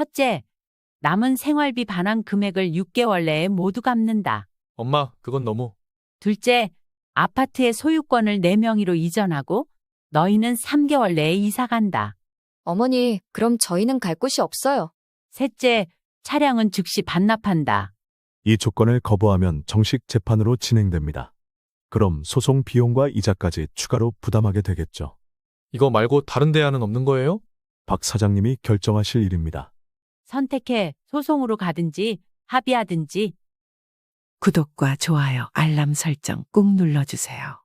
첫째, 남은 생활비 반환 금액을 6개월 내에 모두 갚는다. 엄마, 그건 너무. 둘째, 아파트의 소유권을 내 명의로 이전하고 너희는 3개월 내에 이사 간다. 어머니, 그럼 저희는 갈 곳이 없어요. 셋째, 차량은 즉시 반납한다. 이 조건을 거부하면 정식 재판으로 진행됩니다. 그럼 소송 비용과 이자까지 추가로 부담하게 되겠죠. 이거 말고 다른 대안은 없는 거예요? 박 사장님이 결정하실 일입니다. 선택해 소송으로 가든지 합의하든지. 구독과 좋아요, 알람 설정 꾹 눌러주세요.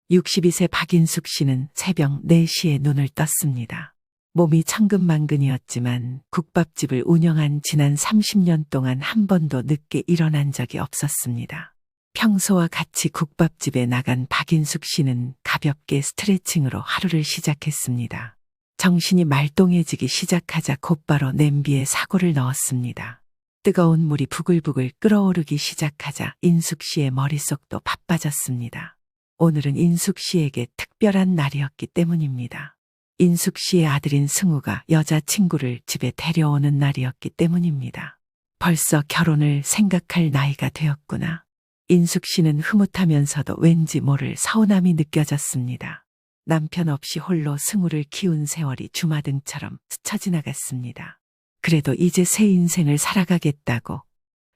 62세 박인숙 씨는 새벽 4시에 눈을 떴습니다. 몸이 천근만근이었지만 국밥집을 운영한 지난 30년 동안 한 번도 늦게 일어난 적이 없었습니다. 평소와 같이 국밥집에 나간 박인숙 씨는 가볍게 스트레칭으로 하루를 시작했습니다. 정신이 말똥해지기 시작하자 곧바로 냄비에 사골을 넣었습니다. 뜨거운 물이 부글부글 끓어오르기 시작하자 인숙 씨의 머릿속도 바빠졌습니다. 오늘은 인숙 씨에게 특별한 날이었기 때문입니다. 인숙 씨의 아들인 승우가 여자친구를 집에 데려오는 날이었기 때문입니다. 벌써 결혼을 생각할 나이가 되었구나. 인숙 씨는 흐뭇하면서도 왠지 모를 서운함이 느껴졌습니다. 남편 없이 홀로 승우를 키운 세월이 주마등처럼 스쳐 지나갔습니다. 그래도 이제 새 인생을 살아가겠다고,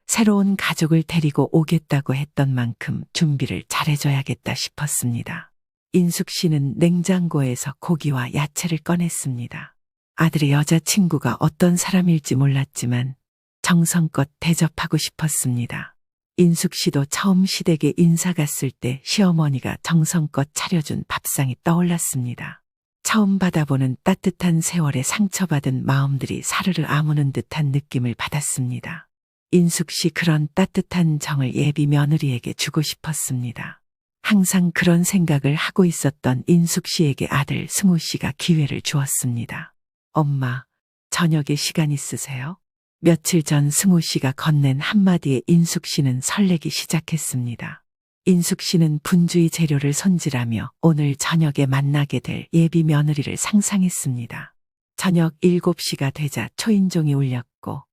새로운 가족을 데리고 오겠다고 했던 만큼 준비를 잘해줘야겠다 싶었습니다. 인숙 씨는 냉장고에서 고기와 야채를 꺼냈습니다. 아들의 여자친구가 어떤 사람일지 몰랐지만 정성껏 대접하고 싶었습니다. 인숙 씨도 처음 시댁에 인사 갔을 때 시어머니가 정성껏 차려준 밥상이 떠올랐습니다. 처음 받아보는 따뜻한 세월에 상처받은 마음들이 사르르 아무는 듯한 느낌을 받았습니다. 인숙 씨 그런 따뜻한 정을 예비 며느리에게 주고 싶었습니다. 항상 그런 생각을 하고 있었던 인숙 씨에게 아들 승우 씨가 기회를 주었습니다. 엄마, 저녁에 시간 있으세요? 며칠 전 승우 씨가 건넨 한마디에 인숙 씨는 설레기 시작했습니다. 인숙 씨는 분주히 재료를 손질하며 오늘 저녁에 만나게 될 예비 며느리를 상상했습니다. 저녁 7시가 되자 초인종이 울렸고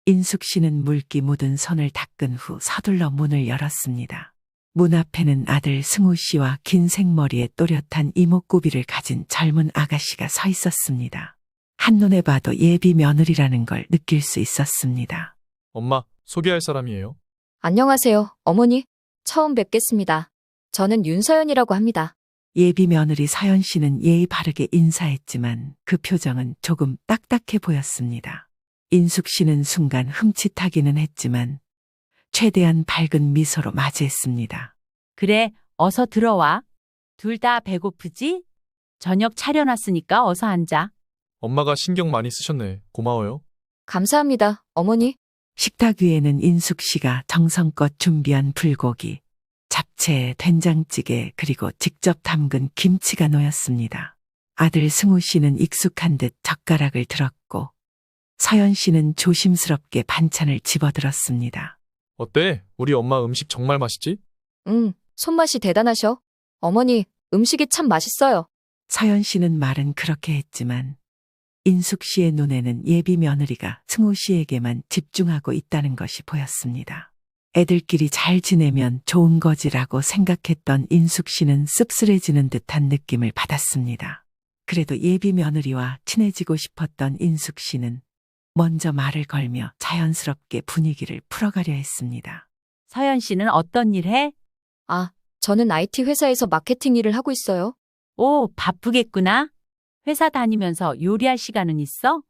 인숙 씨는 물기 묻은 손을 닦은 후 서둘러 문을 열었습니다. 문 앞에는 아들 승우 씨와 긴 생머리에 또렷한 이목구비를 가진 젊은 아가씨가 서 있었습니다. 한눈에 봐도 예비 며느리라는 걸 느낄 수 있었습니다. 엄마, 소개할 사람이에요. 안녕하세요, 어머니. 처음 뵙겠습니다. 저는 윤서연이라고 합니다. 예비 며느리 서연 씨는 예의 바르게 인사했지만 그 표정은 조금 딱딱해 보였습니다. 인숙 씨는 순간 흠칫하기는 했지만 최대한 밝은 미소로 맞이했습니다. 그래, 어서 들어와. 둘 다 배고프지? 저녁 차려놨으니까 어서 앉아. 엄마가 신경 많이 쓰셨네. 고마워요. 감사합니다, 어머니. 식탁 위에는 인숙 씨가 정성껏 준비한 불고기, 잡채, 된장찌개, 그리고 직접 담근 김치가 놓였습니다. 아들 승우 씨는 익숙한 듯 젓가락을 들었고 서연 씨는 조심스럽게 반찬을 집어들었습니다. 어때? 우리 엄마 음식 정말 맛있지? 손맛이 대단하셔. 어머니, 음식이 참 맛있어요. 서연 씨는 말은 그렇게 했지만 인숙 씨의 눈에는 예비 며느리가 승우 씨에게만 집중하고 있다는 것이 보였습니다. 애들끼리 잘 지내면 좋은 거지라고 생각했던 인숙 씨는 씁쓸해지는 듯한 느낌을 받았습니다. 그래도 예비 며느리와 친해지고 싶었던 인숙 씨는 먼저 말을 걸며 자연스럽게 분위기를 풀어가려 했습니다. 서연 씨는 어떤 일 해? 아, 저는 IT 회사에서 마케팅 일을 하고 있어요. 오, 바쁘겠구나. 회사 다니면서 요리할 시간은 있어?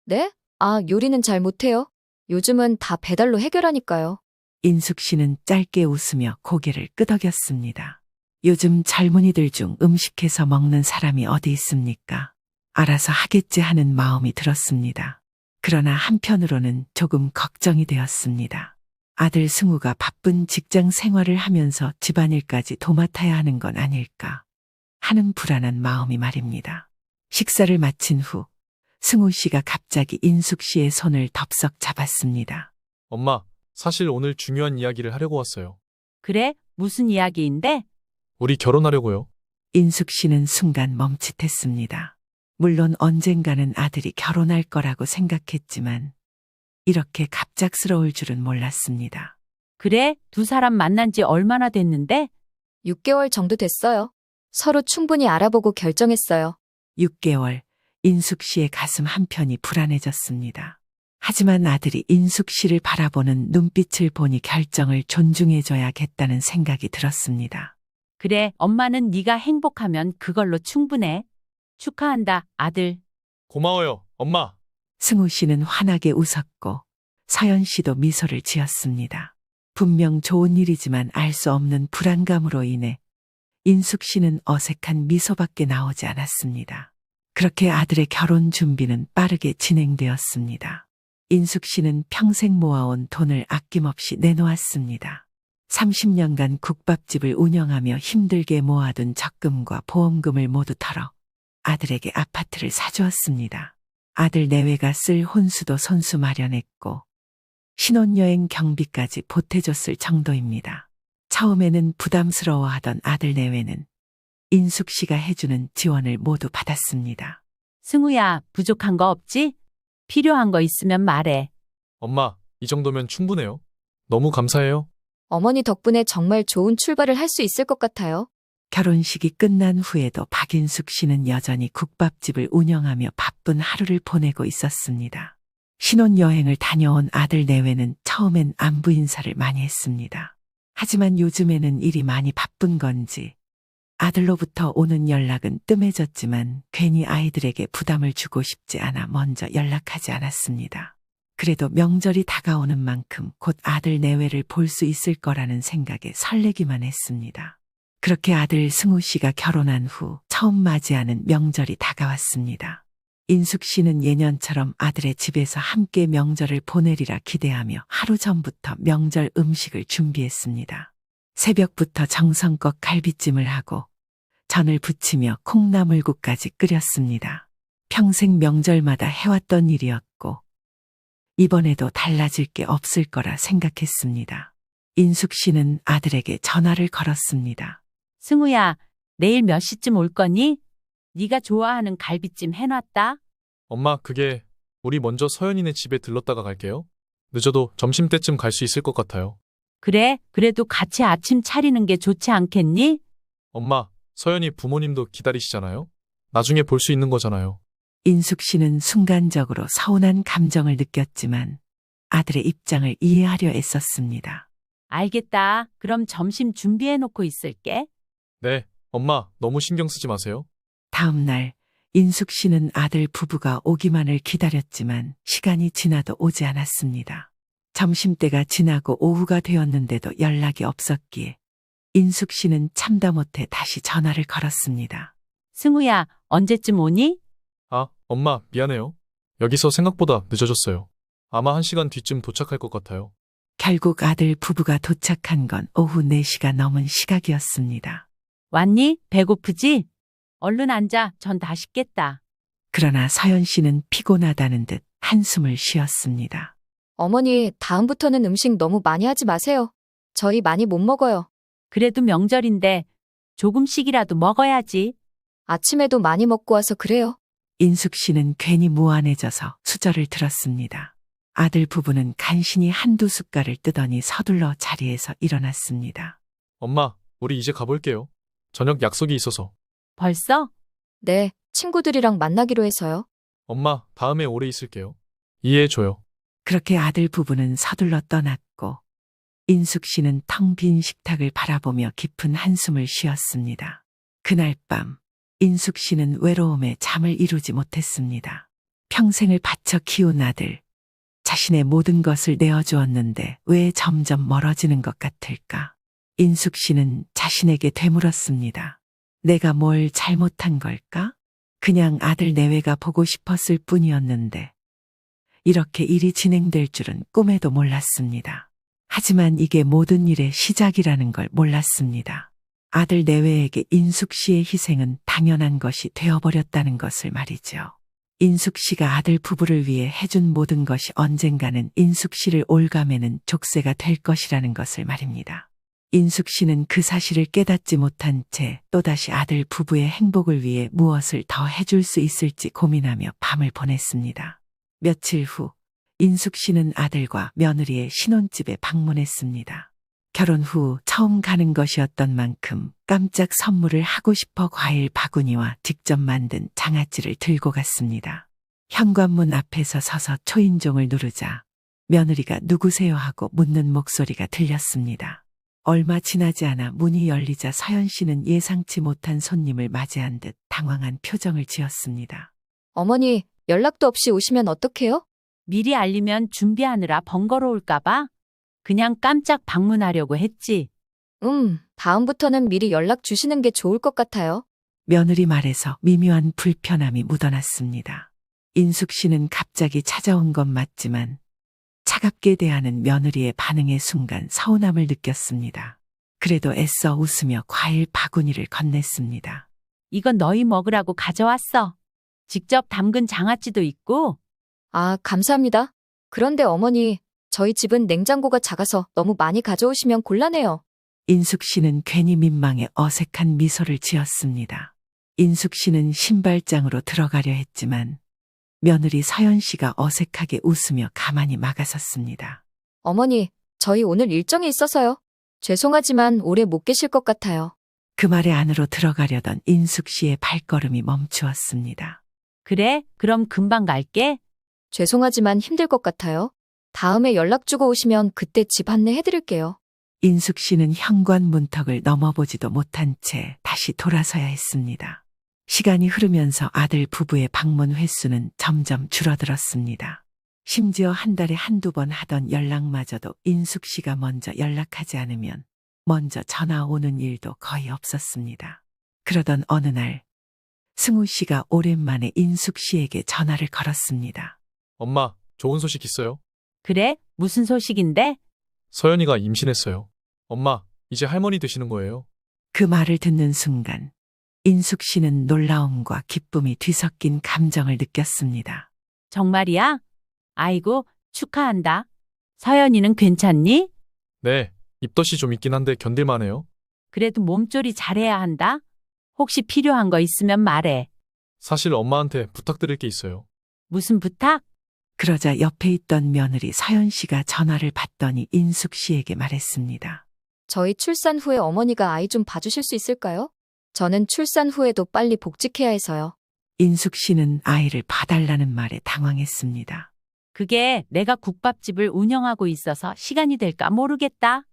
네? 아, 요리는 잘 못해요. 요즘은 다 배달로 해결하니까요. 인숙 씨는 짧게 웃으며 고개를 끄덕였습니다. 요즘 젊은이들 중 음식해서 먹는 사람이 어디 있습니까? 알아서 하겠지 하는 마음이 들었습니다. 그러나 한편으로는 조금 걱정이 되었습니다. 아들 승우가 바쁜 직장 생활을 하면서 집안일까지 도맡아야 하는 건 아닐까 하는 불안한 마음이 말입니다. 식사를 마친 후 승우 씨가 갑자기 인숙 씨의 손을 덥석 잡았습니다. 엄마, 사실 오늘 중요한 이야기를 하려고 왔어요. 그래? 무슨 이야기인데? 우리 결혼하려고요. 인숙 씨는 순간 멈칫했습니다. 물론 언젠가는 아들이 결혼할 거라고 생각했지만 이렇게 갑작스러울 줄은 몰랐습니다. 그래, 두 사람 만난 지 얼마나 됐는데? 6개월 정도 됐어요. 서로 충분히 알아보고 결정했어요. 6개월, 인숙 씨의 가슴 한편이 불안해졌습니다. 하지만 아들이 인숙 씨를 바라보는 눈빛을 보니 결정을 존중해줘야겠다는 생각이 들었습니다. 그래, 엄마는 네가 행복하면 그걸로 충분해. 축하한다, 아들. 고마워요, 엄마. 승우 씨는 환하게 웃었고 서연 씨도 미소를 지었습니다. 분명 좋은 일이지만 알 수 없는 불안감으로 인해 인숙 씨는 어색한 미소밖에 나오지 않았습니다. 그렇게 아들의 결혼 준비는 빠르게 진행되었습니다. 인숙 씨는 평생 모아온 돈을 아낌없이 내놓았습니다. 30년간 국밥집을 운영하며 힘들게 모아둔 적금과 보험금을 모두 털어 아들에게 아파트를 사주었습니다. 아들 내외가 쓸 혼수도 손수 마련했고 신혼여행 경비까지 보태줬을 정도입니다. 처음에는 부담스러워하던 아들 내외는 인숙 씨가 해주는 지원을 모두 받았습니다. 승우야, 부족한 거 없지? 필요한 거 있으면 말해. 엄마, 이 정도면 충분해요. 너무 감사해요. 어머니 덕분에 정말 좋은 출발을 할 수 있을 것 같아요. 결혼식이 끝난 후에도 박인숙 씨는 여전히 국밥집을 운영하며 바쁜 하루를 보내고 있었습니다. 신혼여행을 다녀온 아들 내외는 처음엔 안부 인사를 많이 했습니다. 하지만 요즘에는 일이 많이 바쁜 건지 아들로부터 오는 연락은 뜸해졌지만 괜히 아이들에게 부담을 주고 싶지 않아 먼저 연락하지 않았습니다. 그래도 명절이 다가오는 만큼 곧 아들 내외를 볼 수 있을 거라는 생각에 설레기만 했습니다. 그렇게 아들 승우 씨가 결혼한 후 처음 맞이하는 명절이 다가왔습니다. 인숙 씨는 예년처럼 아들의 집에서 함께 명절을 보내리라 기대하며 하루 전부터 명절 음식을 준비했습니다. 새벽부터 정성껏 갈비찜을 하고 전을 부치며 콩나물국까지 끓였습니다. 평생 명절마다 해왔던 일이었고 이번에도 달라질 게 없을 거라 생각했습니다. 인숙 씨는 아들에게 전화를 걸었습니다. 승우야, 내일 몇 시쯤 올 거니? 네가 좋아하는 갈비찜 해놨다. 엄마, 그게 우리 먼저 서연이네 집에 들렀다가 갈게요. 늦어도 점심때쯤 갈 수 있을 것 같아요. 그래, 그래도 같이 아침 차리는 게 좋지 않겠니? 엄마, 서연이 부모님도 기다리시잖아요. 나중에 볼 수 있는 거잖아요. 인숙 씨는 순간적으로 서운한 감정을 느꼈지만 아들의 입장을 이해하려 애썼습니다. 알겠다. 그럼 점심 준비해놓고 있을게. 네, 엄마, 너무 신경 쓰지 마세요. 다음 날 인숙 씨는 아들 부부가 오기만을 기다렸지만 시간이 지나도 오지 않았습니다. 점심때가 지나고 오후가 되었는데도 연락이 없었기에 인숙 씨는 참다 못해 다시 전화를 걸었습니다. 승우야, 언제쯤 오니? 아, 엄마, 미안해요. 여기서 생각보다 늦어졌어요. 아마 1시간 뒤쯤 도착할 것 같아요. 결국 아들 부부가 도착한 건 오후 4시가 넘은 시각이었습니다. 왔니? 배고프지? 얼른 앉아. 전 다 식겠다. 그러나 서연 씨는 피곤하다는 듯 한숨을 쉬었습니다. 어머니, 다음부터는 음식 너무 많이 하지 마세요. 저희 많이 못 먹어요. 그래도 명절인데 조금씩이라도 먹어야지. 아침에도 많이 먹고 와서 그래요. 인숙 씨는 괜히 무안해져서 수저를 들었습니다. 아들 부부는 간신히 한두 숟갈을 뜨더니 서둘러 자리에서 일어났습니다. 엄마, 우리 이제 가볼게요. 저녁 약속이 있어서. 벌써? 네, 친구들이랑 만나기로 해서요. 엄마, 다음에 오래 있을게요. 이해해줘요. 그렇게 아들 부부는 서둘러 떠났고 인숙 씨는 텅 빈 식탁을 바라보며 깊은 한숨을 쉬었습니다. 그날 밤 인숙 씨는 외로움에 잠을 이루지 못했습니다. 평생을 바쳐 키운 아들, 자신의 모든 것을 내어주었는데 왜 점점 멀어지는 것 같을까? 인숙 씨는 자신에게 되물었습니다. 내가 뭘 잘못한 걸까? 그냥 아들 내외가 보고 싶었을 뿐이었는데 이렇게 일이 진행될 줄은 꿈에도 몰랐습니다. 하지만 이게 모든 일의 시작이라는 걸 몰랐습니다. 아들 내외에게 인숙 씨의 희생은 당연한 것이 되어버렸다는 것을 말이죠. 인숙 씨가 아들 부부를 위해 해준 모든 것이 언젠가는 인숙 씨를 올가매는 족쇄가 될 것이라는 것을 말입니다. 인숙 씨는 그 사실을 깨닫지 못한 채 또다시 아들 부부의 행복을 위해 무엇을 더 해줄 수 있을지 고민하며 밤을 보냈습니다. 며칠 후 인숙 씨는 아들과 며느리의 신혼집에 방문했습니다. 결혼 후 처음 가는 것이었던 만큼 깜짝 선물을 하고 싶어 과일 바구니와 직접 만든 장아찌를 들고 갔습니다. 현관문 앞에서 서서 초인종을 누르자 며느리가 누구세요 하고 묻는 목소리가 들렸습니다. 얼마 지나지 않아 문이 열리자 서연 씨는 예상치 못한 손님을 맞이한 듯 당황한 표정을 지었습니다. 어머니, 연락도 없이 오시면 어떡해요? 미리 알리면 준비하느라 번거로울까봐 그냥 깜짝 방문하려고 했지. 다음부터는 미리 연락 주시는 게 좋을 것 같아요. 며느리 말에서 미묘한 불편함이 묻어났습니다. 인숙 씨는 갑자기 찾아온 건 맞지만 차갑게 대하는 며느리의 반응의 순간 서운함을 느꼈습니다. 그래도 애써 웃으며 과일 바구니를 건넸습니다. 이건 너희 먹으라고 가져왔어. 직접 담근 장아찌도 있고. 아, 감사합니다. 그런데 어머니, 저희 집은 냉장고가 작아서 너무 많이 가져오시면 곤란해요. 인숙 씨는 괜히 민망해 어색한 미소를 지었습니다. 인숙 씨는 신발장으로 들어가려 했지만 며느리 서연 씨가 어색하게 웃으며 가만히 막아섰습니다. 어머니, 저희 오늘 일정이 있어서요. 죄송하지만 오래 못 계실 것 같아요. 그 말에 안으로 들어가려던 인숙 씨의 발걸음이 멈추었습니다. 그래? 그럼 금방 갈게. 죄송하지만 힘들 것 같아요. 다음에 연락 주고 오시면 그때 집 안내해드릴게요. 인숙 씨는 현관 문턱을 넘어보지도 못한 채 다시 돌아서야 했습니다. 시간이 흐르면서 아들 부부의 방문 횟수는 점점 줄어들었습니다. 심지어 한 달에 한두 번 하던 연락마저도 인숙 씨가 먼저 연락하지 않으면 먼저 전화 오는 일도 거의 없었습니다. 그러던 어느 날 승우 씨가 오랜만에 인숙 씨에게 전화를 걸었습니다. 엄마, 좋은 소식 있어요? 그래? 무슨 소식인데? 서연이가 임신했어요. 엄마, 이제 할머니 되시는 거예요. 그 말을 듣는 순간 인숙 씨는 놀라움과 기쁨이 뒤섞인 감정을 느꼈습니다. 정말이야? 아이고, 축하한다. 서연이는 괜찮니? 네, 입덧이 좀 있긴 한데 견딜만해요. 그래도 몸조리 잘해야 한다. 혹시 필요한 거 있으면 말해. 사실 엄마한테 부탁드릴 게 있어요. 무슨 부탁? 그러자 옆에 있던 며느리 서연 씨가 전화를 받더니 인숙 씨에게 말했습니다. 저희 출산 후에 어머니가 아이 좀 봐주실 수 있을까요? 저는 출산 후에도 빨리 복직해야 해서요. 인숙 씨는 아이를 봐달라는 말에 당황했습니다. 그게 내가 국밥집을 운영하고 있어서 시간이 될까 모르겠다.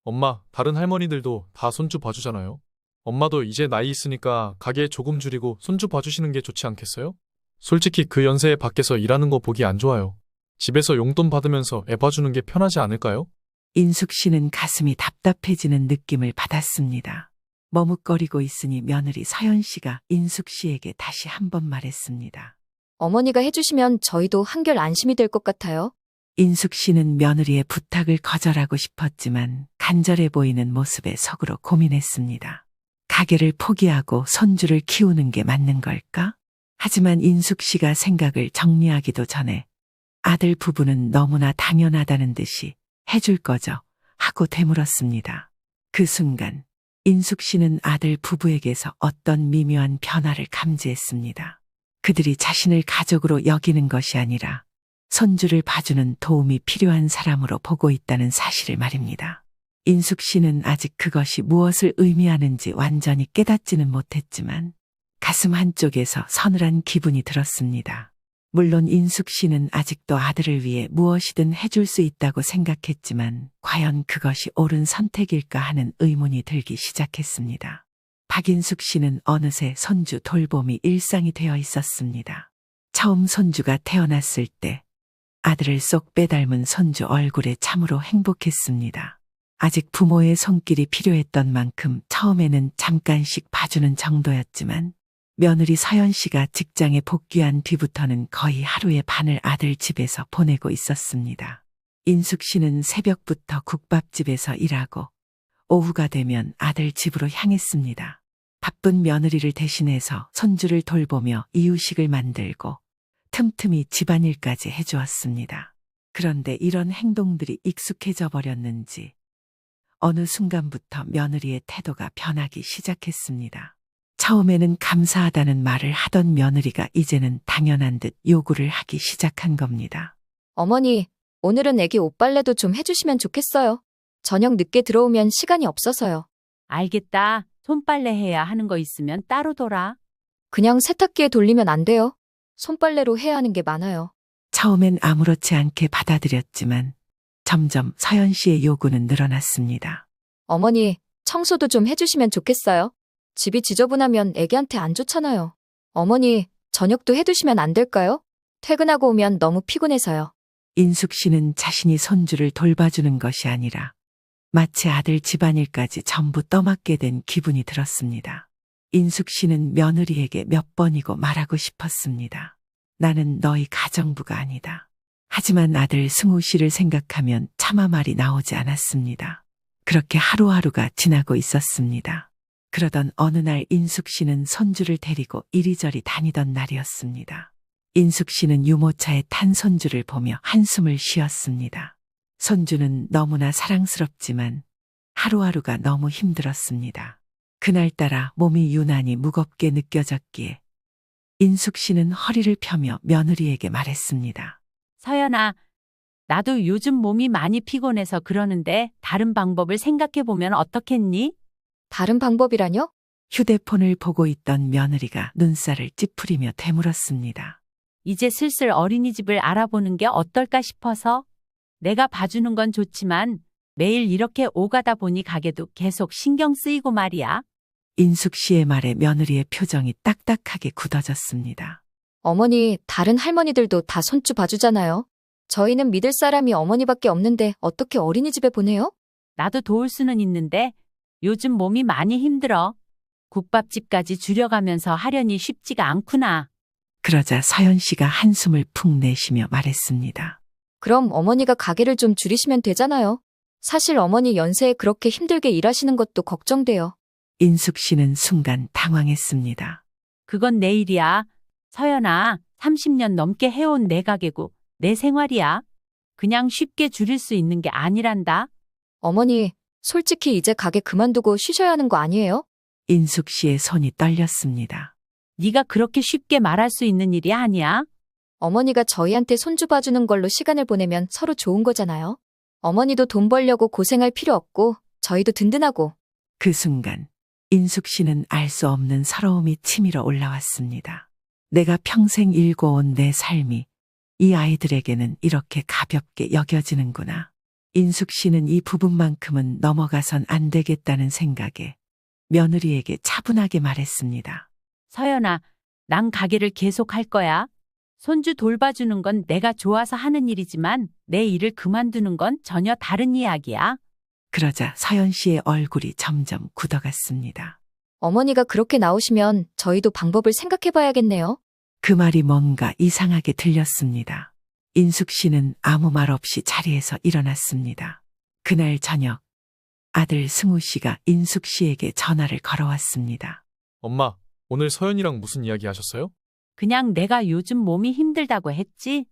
엄마, 다른 할머니들도 다 손주 봐주잖아요. 엄마도 이제 나이 있으니까 가게 조금 줄이고 손주 봐주시는 게 좋지 않겠어요? 솔직히 그 연세에 밖에서 일하는 거 보기 안 좋아요. 집에서 용돈 받으면서 애 봐주는 게 편하지 않을까요? 인숙 씨는 가슴이 답답해지는 느낌을 받았습니다. 머뭇거리고 있으니 며느리 서연 씨가 인숙 씨에게 다시 한 번 말했습니다. 어머니가 해주시면 저희도 한결 안심이 될 것 같아요. 인숙 씨는 며느리의 부탁을 거절하고 싶었지만 간절해 보이는 모습에 속으로 고민했습니다. 가게를 포기하고 손주를 키우는 게 맞는 걸까? 하지만 인숙 씨가 생각을 정리하기도 전에 아들 부부는 너무나 당연하다는 듯이 해줄 거죠 하고 되물었습니다. 그 순간 인숙 씨는 아들 부부에게서 어떤 미묘한 변화를 감지했습니다. 그들이 자신을 가족으로 여기는 것이 아니라 손주를 봐주는 도움이 필요한 사람으로 보고 있다는 사실을 말입니다. 인숙 씨는 아직 그것이 무엇을 의미하는지 완전히 깨닫지는 못했지만 가슴 한쪽에서 서늘한 기분이 들었습니다. 물론 인숙 씨는 아직도 아들을 위해 무엇이든 해줄 수 있다고 생각했지만 과연 그것이 옳은 선택일까 하는 의문이 들기 시작했습니다. 박인숙 씨는 어느새 손주 돌봄이 일상이 되어 있었습니다. 처음 손주가 태어났을 때 아들을 쏙 빼닮은 손주 얼굴에 참으로 행복했습니다. 아직 부모의 손길이 필요했던 만큼 처음에는 잠깐씩 봐주는 정도였지만 며느리 서연 씨가 직장에 복귀한 뒤부터는 거의 하루의 반을 아들 집에서 보내고 있었습니다. 인숙 씨는 새벽부터 국밥집에서 일하고 오후가 되면 아들 집으로 향했습니다. 바쁜 며느리를 대신해서 손주를 돌보며 이유식을 만들고 틈틈이 집안일까지 해주었습니다. 그런데 이런 행동들이 익숙해져 버렸는지 어느 순간부터 며느리의 태도가 변하기 시작했습니다. 처음에는 감사하다는 말을 하던 며느리가 이제는 당연한 듯 요구를 하기 시작한 겁니다. 어머니, 오늘은 애기 옷빨래도 좀 해주시면 좋겠어요. 저녁 늦게 들어오면 시간이 없어서요. 알겠다. 손빨래 해야 하는 거 있으면 따로 둬라. 그냥 세탁기에 돌리면 안 돼요. 손빨래로 해야 하는 게 많아요. 처음엔 아무렇지 않게 받아들였지만 점점 서연 씨의 요구는 늘어났습니다. 어머니, 청소도 좀 해주시면 좋겠어요. 집이 지저분하면 애기한테 안 좋잖아요. 어머니, 저녁도 해두시면 안 될까요? 퇴근하고 오면 너무 피곤해서요. 인숙 씨는 자신이 손주를 돌봐주는 것이 아니라 마치 아들 집안일까지 전부 떠맡게 된 기분이 들었습니다. 인숙 씨는 며느리에게 몇 번이고 말하고 싶었습니다. 나는 너희 가정부가 아니다. 하지만 아들 승우 씨를 생각하면 차마 말이 나오지 않았습니다. 그렇게 하루하루가 지나고 있었습니다. 그러던 어느 날 인숙 씨는 손주를 데리고 이리저리 다니던 날이었습니다. 인숙 씨는 유모차에 탄 손주를 보며 한숨을 쉬었습니다. 손주는 너무나 사랑스럽지만 하루하루가 너무 힘들었습니다. 그날따라 몸이 유난히 무겁게 느껴졌기에 인숙 씨는 허리를 펴며 며느리에게 말했습니다. 서연아, 나도 요즘 몸이 많이 피곤해서 그러는데 다른 방법을 생각해보면 어떻겠니? 다른 방법이라뇨? 휴대폰을 보고 있던 며느리가 눈살을 찌푸리며 되물었습니다. 이제 슬슬 어린이집을 알아보는 게 어떨까 싶어서 내가 봐주는 건 좋지만 매일 이렇게 오가다 보니 가게도 계속 신경 쓰이고 말이야. 인숙 씨의 말에 며느리의 표정이 딱딱하게 굳어졌습니다. 어머니, 다른 할머니들도 다 손주 봐주잖아요. 저희는 믿을 사람이 어머니밖에 없는데 어떻게 어린이집에 보내요? 나도 도울 수는 있는데 요즘 몸이 많이 힘들어. 국밥집까지 줄여가면서 하려니 쉽지가 않구나. 그러자 서연 씨가 한숨을 푹 내쉬며 말했습니다. 그럼 어머니가 가게를 좀 줄이시면 되잖아요. 사실 어머니 연세에 그렇게 힘들게 일하시는 것도 걱정돼요. 인숙 씨는 순간 당황했습니다. 그건 내 일이야. 서연아, 30년 넘게 해온 내 가게고 내 생활이야. 그냥 쉽게 줄일 수 있는 게 아니란다. 어머니, 솔직히 이제 가게 그만두고 쉬셔야 하는 거 아니에요? 인숙 씨의 손이 떨렸습니다. 네가 그렇게 쉽게 말할 수 있는 일이 아니야. 어머니가 저희한테 손주 봐주는 걸로 시간을 보내면 서로 좋은 거잖아요. 어머니도 돈 벌려고 고생할 필요 없고 저희도 든든하고. 그 순간 인숙 씨는 알 수 없는 서러움이 치밀어 올라왔습니다. 내가 평생 일궈온 내 삶이 이 아이들에게는 이렇게 가볍게 여겨지는구나. 인숙 씨는 이 부분만큼은 넘어가선 안 되겠다는 생각에 며느리에게 차분하게 말했습니다. 서연아, 난 가게를 계속 할 거야. 손주 돌봐주는 건 내가 좋아서 하는 일이지만 내 일을 그만두는 건 전혀 다른 이야기야. 그러자 서연 씨의 얼굴이 점점 굳어갔습니다. 어머니가 그렇게 나오시면 저희도 방법을 생각해봐야겠네요. 그 말이 뭔가 이상하게 들렸습니다. 인숙 씨는 아무 말 없이 자리에서 일어났습니다. 그날 저녁 아들 승우 씨가 인숙 씨에게 전화를 걸어왔습니다. 엄마, 오늘 서연이랑 무슨 이야기 하셨어요? 그냥 내가 요즘 몸이 힘들다고 했지.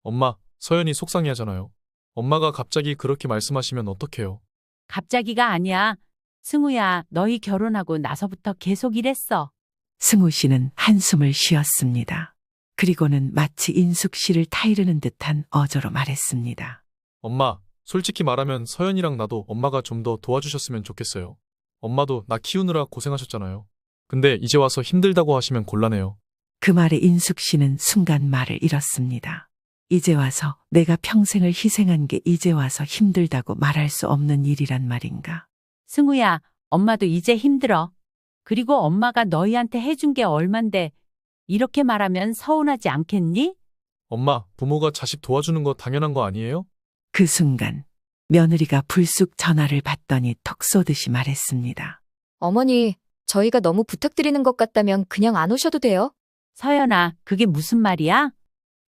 엄마, 서연이 속상해 하잖아요. 엄마가 갑자기 그렇게 말씀하시면 어떡해요? 갑자기가 아니야. 승우야, 너희 결혼하고 나서부터 계속 이랬어. 승우 씨는 한숨을 쉬었습니다. 그리고는 마치 인숙 씨를 타이르는 듯한 어조로 말했습니다. 엄마, 솔직히 말하면 서연이랑 나도 엄마가 좀 더 도와주셨으면 좋겠어요. 엄마도 나 키우느라 고생하셨잖아요. 근데 이제 와서 힘들다고 하시면 곤란해요. 그 말에 인숙 씨는 순간 말을 잃었습니다. 이제 와서 내가 평생을 희생한 게 이제 와서 힘들다고 말할 수 없는 일이란 말인가. 승우야, 엄마도 이제 힘들어. 그리고 엄마가 너희한테 해준 게 얼만데 이렇게 말하면 서운하지 않겠니? 엄마, 부모가 자식 도와주는 거 당연한 거 아니에요? 그 순간 며느리가 불쑥 전화를 받더니 톡 쏘듯이 말했습니다. 어머니, 저희가 너무 부탁드리는 것 같다면 그냥 안 오셔도 돼요. 서연아, 그게 무슨 말이야?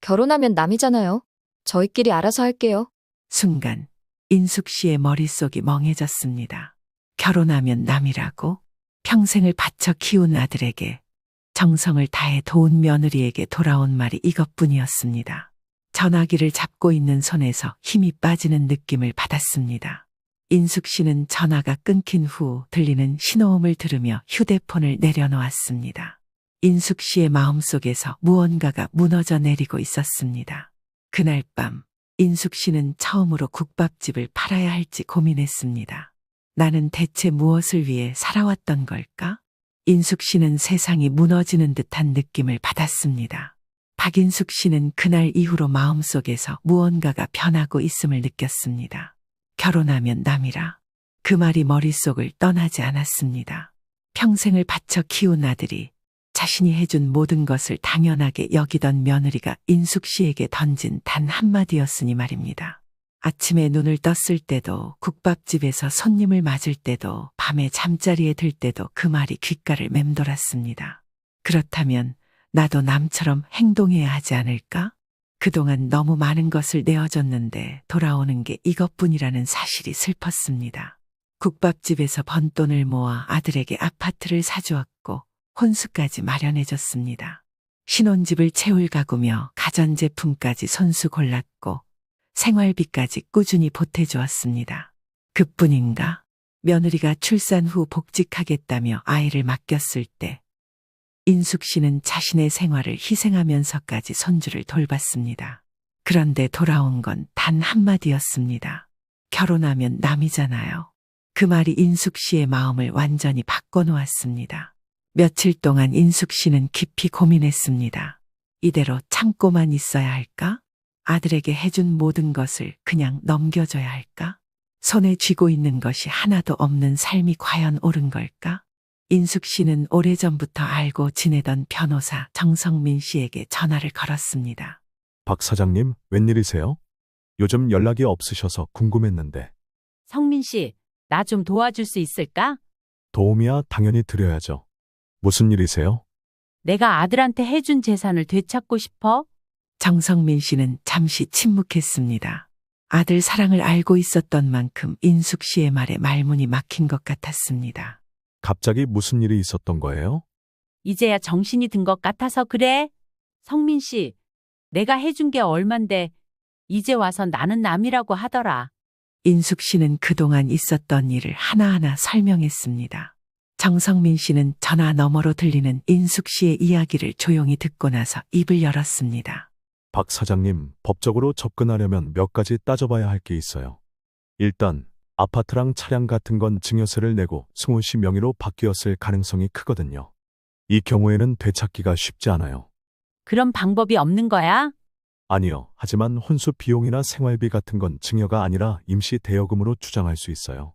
결혼하면 남이잖아요. 저희끼리 알아서 할게요. 순간 인숙 씨의 머릿속이 멍해졌습니다. 결혼하면 남이라고? 평생을 바쳐 키운 아들에게 정성을 다해 도운 며느리에게 돌아온 말이 이것뿐이었습니다. 전화기를 잡고 있는 손에서 힘이 빠지는 느낌을 받았습니다. 인숙 씨는 전화가 끊긴 후 들리는 신호음을 들으며 휴대폰을 내려놓았습니다. 인숙 씨의 마음속에서 무언가가 무너져 내리고 있었습니다. 그날 밤 인숙 씨는 처음으로 국밥집을 팔아야 할지 고민했습니다. 나는 대체 무엇을 위해 살아왔던 걸까? 인숙 씨는 세상이 무너지는 듯한 느낌을 받았습니다. 박인숙 씨는 그날 이후로 마음속에서 무언가가 변하고 있음을 느꼈습니다. 결혼하면 남이라. 그 말이 머릿속을 떠나지 않았습니다. 평생을 바쳐 키운 아들이 자신이 해준 모든 것을 당연하게 여기던 며느리가 인숙 씨에게 던진 단 한마디였으니 말입니다. 아침에 눈을 떴을 때도, 국밥집에서 손님을 맞을 때도, 밤에 잠자리에 들 때도 그 말이 귓가를 맴돌았습니다. 그렇다면 나도 남처럼 행동해야 하지 않을까? 그동안 너무 많은 것을 내어줬는데 돌아오는 게 이것뿐이라는 사실이 슬펐습니다. 국밥집에서 번 돈을 모아 아들에게 아파트를 사주었고 혼수까지 마련해줬습니다. 신혼집을 채울 가구며 가전제품까지 손수 골랐고 생활비까지 꾸준히 보태주었습니다. 그뿐인가? 며느리가 출산 후 복직하겠다며 아이를 맡겼을 때 인숙 씨는 자신의 생활을 희생하면서까지 손주를 돌봤습니다. 그런데 돌아온 건 단 한마디였습니다. 결혼하면 남이잖아요. 그 말이 인숙 씨의 마음을 완전히 바꿔놓았습니다. 며칠 동안 인숙 씨는 깊이 고민했습니다. 이대로 참고만 있어야 할까? 아들에게 해준 모든 것을 그냥 넘겨줘야 할까? 손에 쥐고 있는 것이 하나도 없는 삶이 과연 옳은 걸까? 인숙 씨는 오래전부터 알고 지내던 변호사 정성민 씨에게 전화를 걸었습니다. 박 사장님, 웬일이세요? 요즘 연락이 없으셔서 궁금했는데. 성민 씨, 나 좀 도와줄 수 있을까? 도움이야 당연히 드려야죠. 무슨 일이세요? 내가 아들한테 해준 재산을 되찾고 싶어? 정성민 씨는 잠시 침묵했습니다. 아들 사랑을 알고 있었던 만큼 인숙 씨의 말에 말문이 막힌 것 같았습니다. 갑자기 무슨 일이 있었던 거예요? 이제야 정신이 든 것 같아서 그래. 성민 씨, 내가 해준 게 얼만데 이제 와서 나는 남이라고 하더라. 인숙 씨는 그동안 있었던 일을 하나하나 설명했습니다. 정성민 씨는 전화 너머로 들리는 인숙 씨의 이야기를 조용히 듣고 나서 입을 열었습니다. 박 사장님, 법적으로 접근하려면 몇 가지 따져봐야 할 게 있어요. 일단 아파트랑 차량 같은 건 증여세를 내고 승우 씨 명의로 바뀌었을 가능성이 크거든요. 이 경우에는 되찾기가 쉽지 않아요. 그런 방법이 없는 거야? 아니요. 하지만 혼수 비용이나 생활비 같은 건 증여가 아니라 임시 대여금으로 주장할 수 있어요.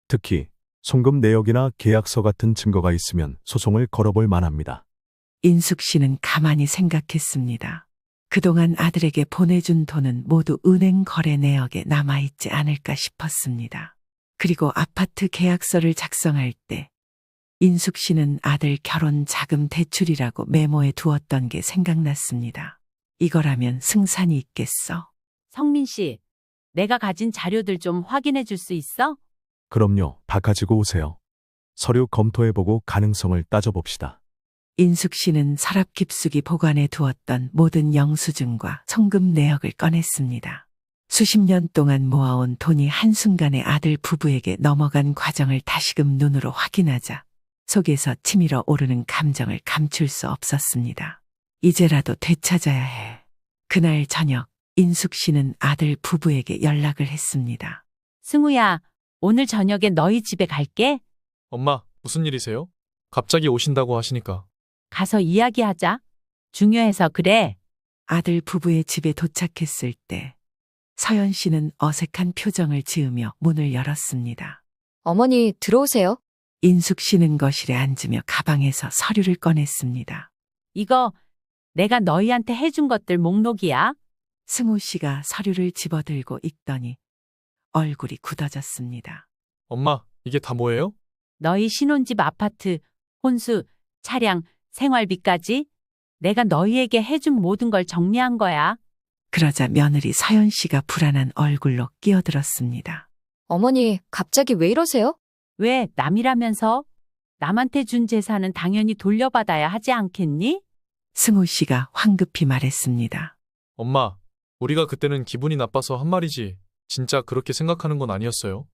특히 송금 내역이나 계약서 같은 증거가 있으면 소송을 걸어볼 만합니다. 인숙 씨는 가만히 생각했습니다. 그동안 아들에게 보내준 돈은 모두 은행 거래 내역에 남아있지 않을까 싶었습니다. 그리고 아파트 계약서를 작성할 때 인숙 씨는 아들 결혼 자금 대출이라고 메모해 두었던 게 생각났습니다. 이거라면 승산이 있겠어? 성민 씨, 내가 가진 자료들 좀 확인해 줄 수 있어? 그럼요. 다 가지고 오세요. 서류 검토해보고 가능성을 따져봅시다. 인숙 씨는 서랍 깊숙이 보관해 두었던 모든 영수증과 송금 내역을 꺼냈습니다. 수십 년 동안 모아온 돈이 한순간에 아들 부부에게 넘어간 과정을 다시금 눈으로 확인하자 속에서 치밀어 오르는 감정을 감출 수 없었습니다. 이제라도 되찾아야 해. 그날 저녁 인숙 씨는 아들 부부에게 연락을 했습니다. 승우야, 오늘 저녁에 너희 집에 갈게. 엄마, 무슨 일이세요? 갑자기 오신다고 하시니까. 가서 이야기하자. 중요해서 그래. 아들 부부의 집에 도착했을 때 서연 씨는 어색한 표정을 지으며 문을 열었습니다. 어머니, 들어오세요. 인숙 씨는 거실에 앉으며 가방에서 서류를 꺼냈습니다. 이거 내가 너희한테 해준 것들 목록이야. 승우 씨가 서류를 집어들고 읽더니 얼굴이 굳어졌습니다. 엄마, 이게 다 뭐예요? 너희 신혼집 아파트, 혼수, 차량, 생활비까지 내가 너희에게 해준 모든 걸 정리한 거야. 그러자 며느리 서연 씨가 불안한 얼굴로 끼어들었습니다. 어머니, 갑자기 왜 이러세요? 왜 남이라면서? 남한테 준 재산은 당연히 돌려받아야 하지 않겠니? 승우 씨가 황급히 말했습니다. 엄마, 우리가 그때는 기분이 나빠서 한 말이지. 진짜 그렇게 생각하는 건 아니었어요.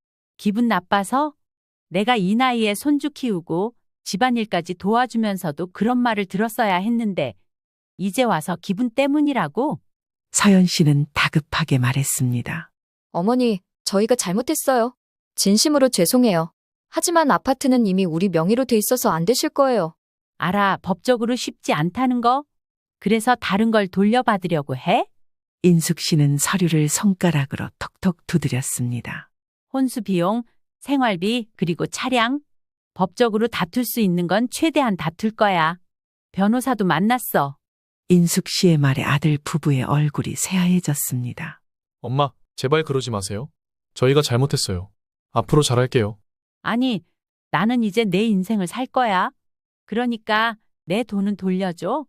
기분 나빠서? 내가 이 나이에 손주 키우고 집안일까지 도와주면서도 그런 말을 들었어야 했는데 이제 와서 기분 때문이라고? 서연 씨는 다급하게 말했습니다. 어머니, 저희가 잘못했어요. 진심으로 죄송해요. 하지만 아파트는 이미 우리 명의로 돼 있어서 안 되실 거예요. 알아, 법적으로 쉽지 않다는 거? 그래서 다른 걸 돌려받으려고 해? 인숙 씨는 서류를 손가락으로 톡톡 두드렸습니다. 혼수 비용, 생활비, 그리고 차량. 법적으로 다툴 수 있는 건 최대한 다툴 거야. 변호사도 만났어. 인숙 씨의 말에 아들 부부의 얼굴이 새하얘졌습니다. 엄마, 제발 그러지 마세요. 저희가 잘못했어요. 앞으로 잘할게요. 아니, 나는 이제 내 인생을 살 거야. 그러니까 내 돈은 돌려줘.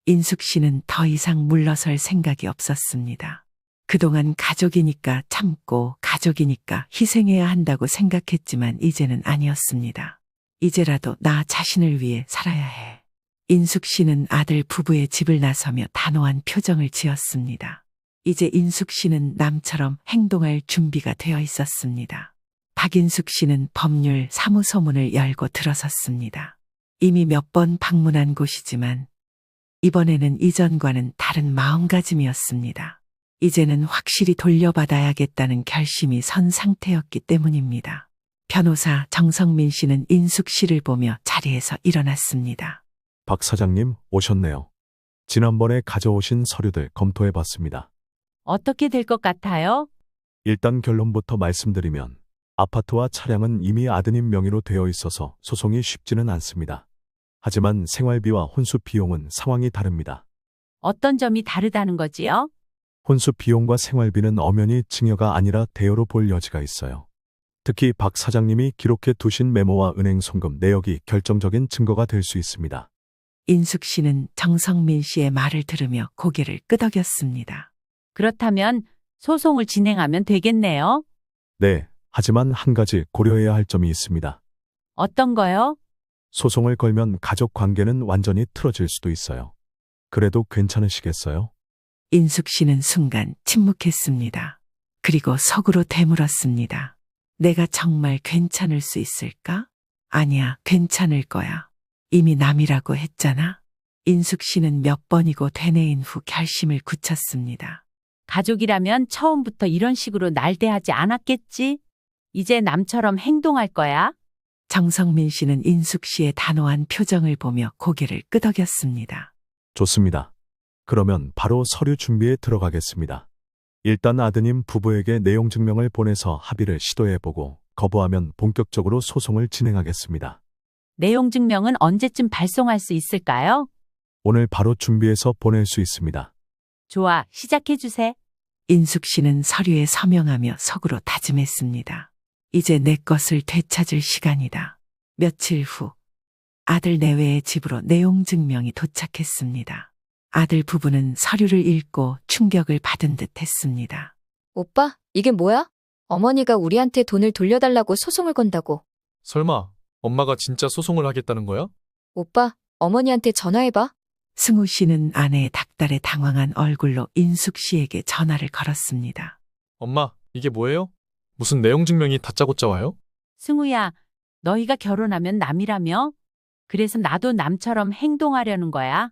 인숙 씨는 더 이상 물러설 생각이 없었습니다. 그동안 가족이니까 참고 가족이니까 희생해야 한다고 생각했지만 이제는 아니었습니다. 이제라도 나 자신을 위해 살아야 해. 인숙 씨는 아들 부부의 집을 나서며 단호한 표정을 지었습니다. 이제 인숙 씨는 남처럼 행동할 준비가 되어 있었습니다. 박인숙 씨는 법률 사무소 문을 열고 들어섰습니다. 이미 몇 번 방문한 곳이지만 이번에는 이전과는 다른 마음가짐이었습니다. 이제는 확실히 돌려받아야겠다는 결심이 선 상태였기 때문입니다. 변호사 정성민 씨는 인숙 씨를 보며 자리에서 일어났습니다. 박 사장님 오셨네요. 지난번에 가져오신 서류들 검토해 봤습니다. 어떻게 될 것 같아요? 일단 결론부터 말씀드리면 아파트와 차량은 이미 아드님 명의로 되어 있어서 소송이 쉽지는 않습니다. 하지만 생활비와 혼수 비용은 상황이 다릅니다. 어떤 점이 다르다는 거지요? 혼수 비용과 생활비는 엄연히 증여가 아니라 대여로 볼 여지가 있어요. 특히 박 사장님이 기록해 두신 메모와 은행 송금 내역이 결정적인 증거가 될 수 있습니다. 인숙 씨는 정성민 씨의 말을 들으며 고개를 끄덕였습니다. 그렇다면 소송을 진행하면 되겠네요. 네, 하지만 한 가지 고려해야 할 점이 있습니다. 어떤 거요? 소송을 걸면 가족 관계는 완전히 틀어질 수도 있어요. 그래도 괜찮으시겠어요? 인숙 씨는 순간 침묵했습니다. 그리고 속으로 되물었습니다. 내가 정말 괜찮을 수 있을까? 아니야, 괜찮을 거야. 이미 남이라고 했잖아. 인숙 씨는 몇 번이고 되뇌인 후 결심을 굳혔습니다. 가족이라면 처음부터 이런 식으로 날대하지 않았겠지? 이제 남처럼 행동할 거야? 정성민 씨는 인숙 씨의 단호한 표정을 보며 고개를 끄덕였습니다. 좋습니다. 그러면 바로 서류 준비에 들어가겠습니다. 일단 아드님 부부에게 내용 증명을 보내서 합의를 시도해보고 거부하면 본격적으로 소송을 진행하겠습니다. 내용 증명은 언제쯤 발송할 수 있을까요? 오늘 바로 준비해서 보낼 수 있습니다. 좋아, 시작해주세. 인숙 씨는 서류에 서명하며 속으로 다짐했습니다. 이제 내 것을 되찾을 시간이다. 며칠 후 아들 내외의 집으로 내용 증명이 도착했습니다. 아들 부부는 서류를 읽고 충격을 받은 듯 했습니다. 오빠, 이게 뭐야? 어머니가 우리한테 돈을 돌려달라고 소송을 건다고. 설마 엄마가 진짜 소송을 하겠다는 거야? 오빠, 어머니한테 전화해봐. 승우 씨는 아내의 닭달에 당황한 얼굴로 인숙 씨에게 전화를 걸었습니다. 엄마, 이게 뭐예요? 무슨 내용 증명이 다짜고짜 와요? 승우야, 너희가 결혼하면 남이라며? 그래서 나도 남처럼 행동하려는 거야?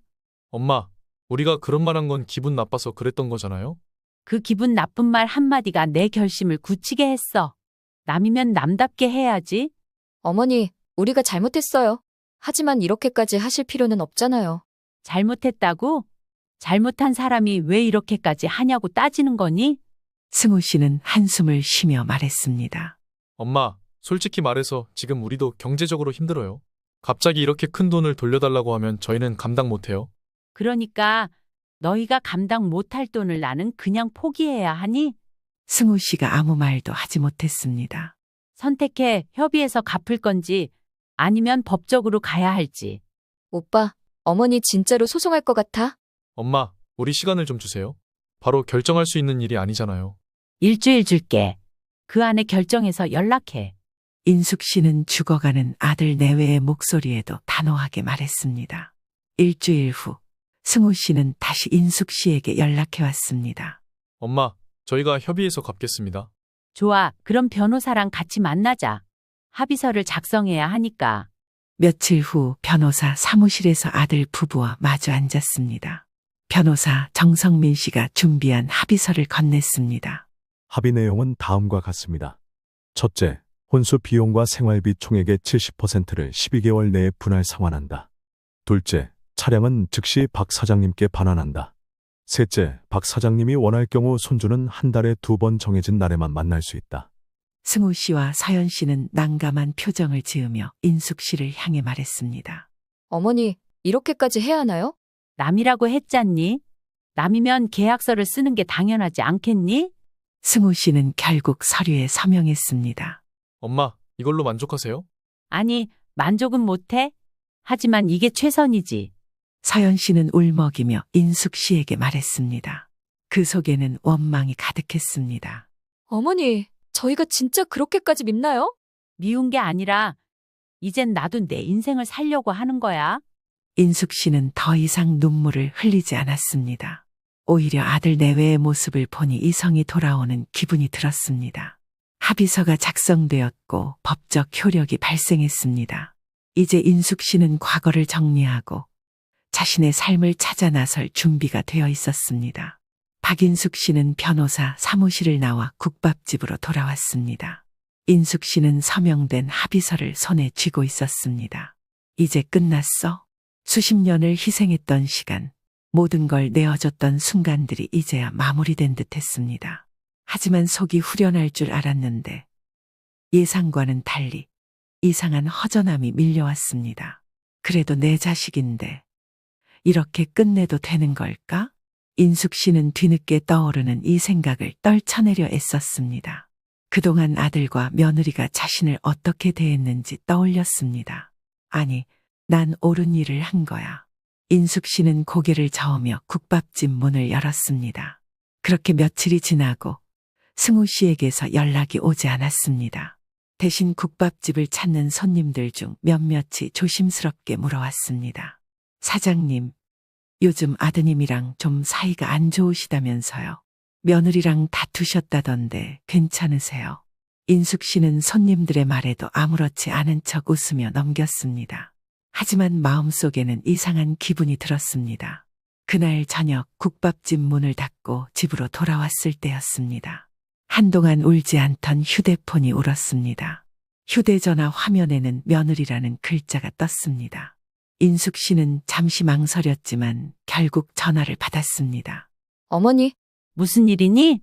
엄마, 우리가 그런 말 한 건 기분 나빠서 그랬던 거잖아요? 그 기분 나쁜 말 한마디가 내 결심을 굳히게 했어. 남이면 남답게 해야지. 어머니, 우리가 잘못했어요. 하지만 이렇게까지 하실 필요는 없잖아요. 잘못했다고? 잘못한 사람이 왜 이렇게까지 하냐고 따지는 거니? 승우 씨는 한숨을 쉬며 말했습니다. 엄마, 솔직히 말해서 지금 우리도 경제적으로 힘들어요. 갑자기 이렇게 큰 돈을 돌려달라고 하면 저희는 감당 못해요. 그러니까 너희가 감당 못할 돈을 나는 그냥 포기해야 하니? 승우 씨가 아무 말도 하지 못했습니다. 선택해. 협의해서 갚을 건지 아니면 법적으로 가야 할지. 오빠, 어머니 진짜로 소송할 것 같아? 엄마, 우리 시간을 좀 주세요. 바로 결정할 수 있는 일이 아니잖아요. 일주일 줄게. 그 안에 결정해서 연락해. 인숙 씨는 죽어가는 아들 내외의 목소리에도 단호하게 말했습니다. 일주일 후 승우 씨는 다시 인숙 씨에게 연락해 왔습니다. 엄마, 저희가 협의해서 갚겠습니다. 좋아, 그럼 변호사랑 같이 만나자. 합의서를 작성해야 하니까. 며칠 후 변호사 사무실에서 아들 부부와 마주 앉았습니다. 변호사 정성민 씨가 준비한 합의서를 건넸습니다. 합의 내용은 다음과 같습니다. 첫째, 혼수 비용과 생활비 총액의 70%를 12개월 내에 분할 상환한다. 둘째, 차량은 즉시 박 사장님께 반환한다. 셋째, 박 사장님이 원할 경우 손주는 한 달에 2번 정해진 날에만 만날 수 있다. 승우 씨와 서연 씨는 난감한 표정을 지으며 인숙 씨를 향해 말했습니다. 어머니, 이렇게까지 해야 하나요? 남이라고 했잖니? 남이면 계약서를 쓰는 게 당연하지 않겠니? 승우 씨는 결국 서류에 서명했습니다. 엄마, 이걸로 만족하세요? 아니, 만족은 못해? 하지만 이게 최선이지. 서연 씨는 울먹이며 인숙 씨에게 말했습니다. 그 속에는 원망이 가득했습니다. 어머니, 저희가 진짜 그렇게까지 밉나요? 미운 게 아니라 이젠 나도 내 인생을 살려고 하는 거야. 인숙 씨는 더 이상 눈물을 흘리지 않았습니다. 오히려 아들 내외의 모습을 보니 이성이 돌아오는 기분이 들었습니다. 합의서가 작성되었고 법적 효력이 발생했습니다. 이제 인숙 씨는 과거를 정리하고 자신의 삶을 찾아 나설 준비가 되어 있었습니다. 박인숙 씨는 변호사 사무실을 나와 국밥집으로 돌아왔습니다. 인숙 씨는 서명된 합의서를 손에 쥐고 있었습니다. 이제 끝났어? 수십 년을 희생했던 시간, 모든 걸 내어줬던 순간들이 이제야 마무리된 듯 했습니다. 하지만 속이 후련할 줄 알았는데 예상과는 달리 이상한 허전함이 밀려왔습니다. 그래도 내 자식인데 이렇게 끝내도 되는 걸까? 인숙 씨는 뒤늦게 떠오르는 이 생각을 떨쳐내려 애썼습니다. 그동안 아들과 며느리가 자신을 어떻게 대했는지 떠올렸습니다. 아니, 난 옳은 일을 한 거야. 인숙 씨는 고개를 저으며 국밥집 문을 열었습니다. 그렇게 며칠이 지나고 승우 씨에게서 연락이 오지 않았습니다. 대신 국밥집을 찾는 손님들 중 몇몇이 조심스럽게 물어왔습니다. 사장님, 요즘 아드님이랑 좀 사이가 안 좋으시다면서요. 며느리랑 다투셨다던데 괜찮으세요? 인숙 씨는 손님들의 말에도 아무렇지 않은 척 웃으며 넘겼습니다. 하지만 마음속에는 이상한 기분이 들었습니다. 그날 저녁 국밥집 문을 닫고 집으로 돌아왔을 때였습니다. 한동안 울지 않던 휴대폰이 울었습니다. 휴대전화 화면에는 며느리라는 글자가 떴습니다. 인숙 씨는 잠시 망설였지만 결국 전화를 받았습니다. 어머니, 무슨 일이니?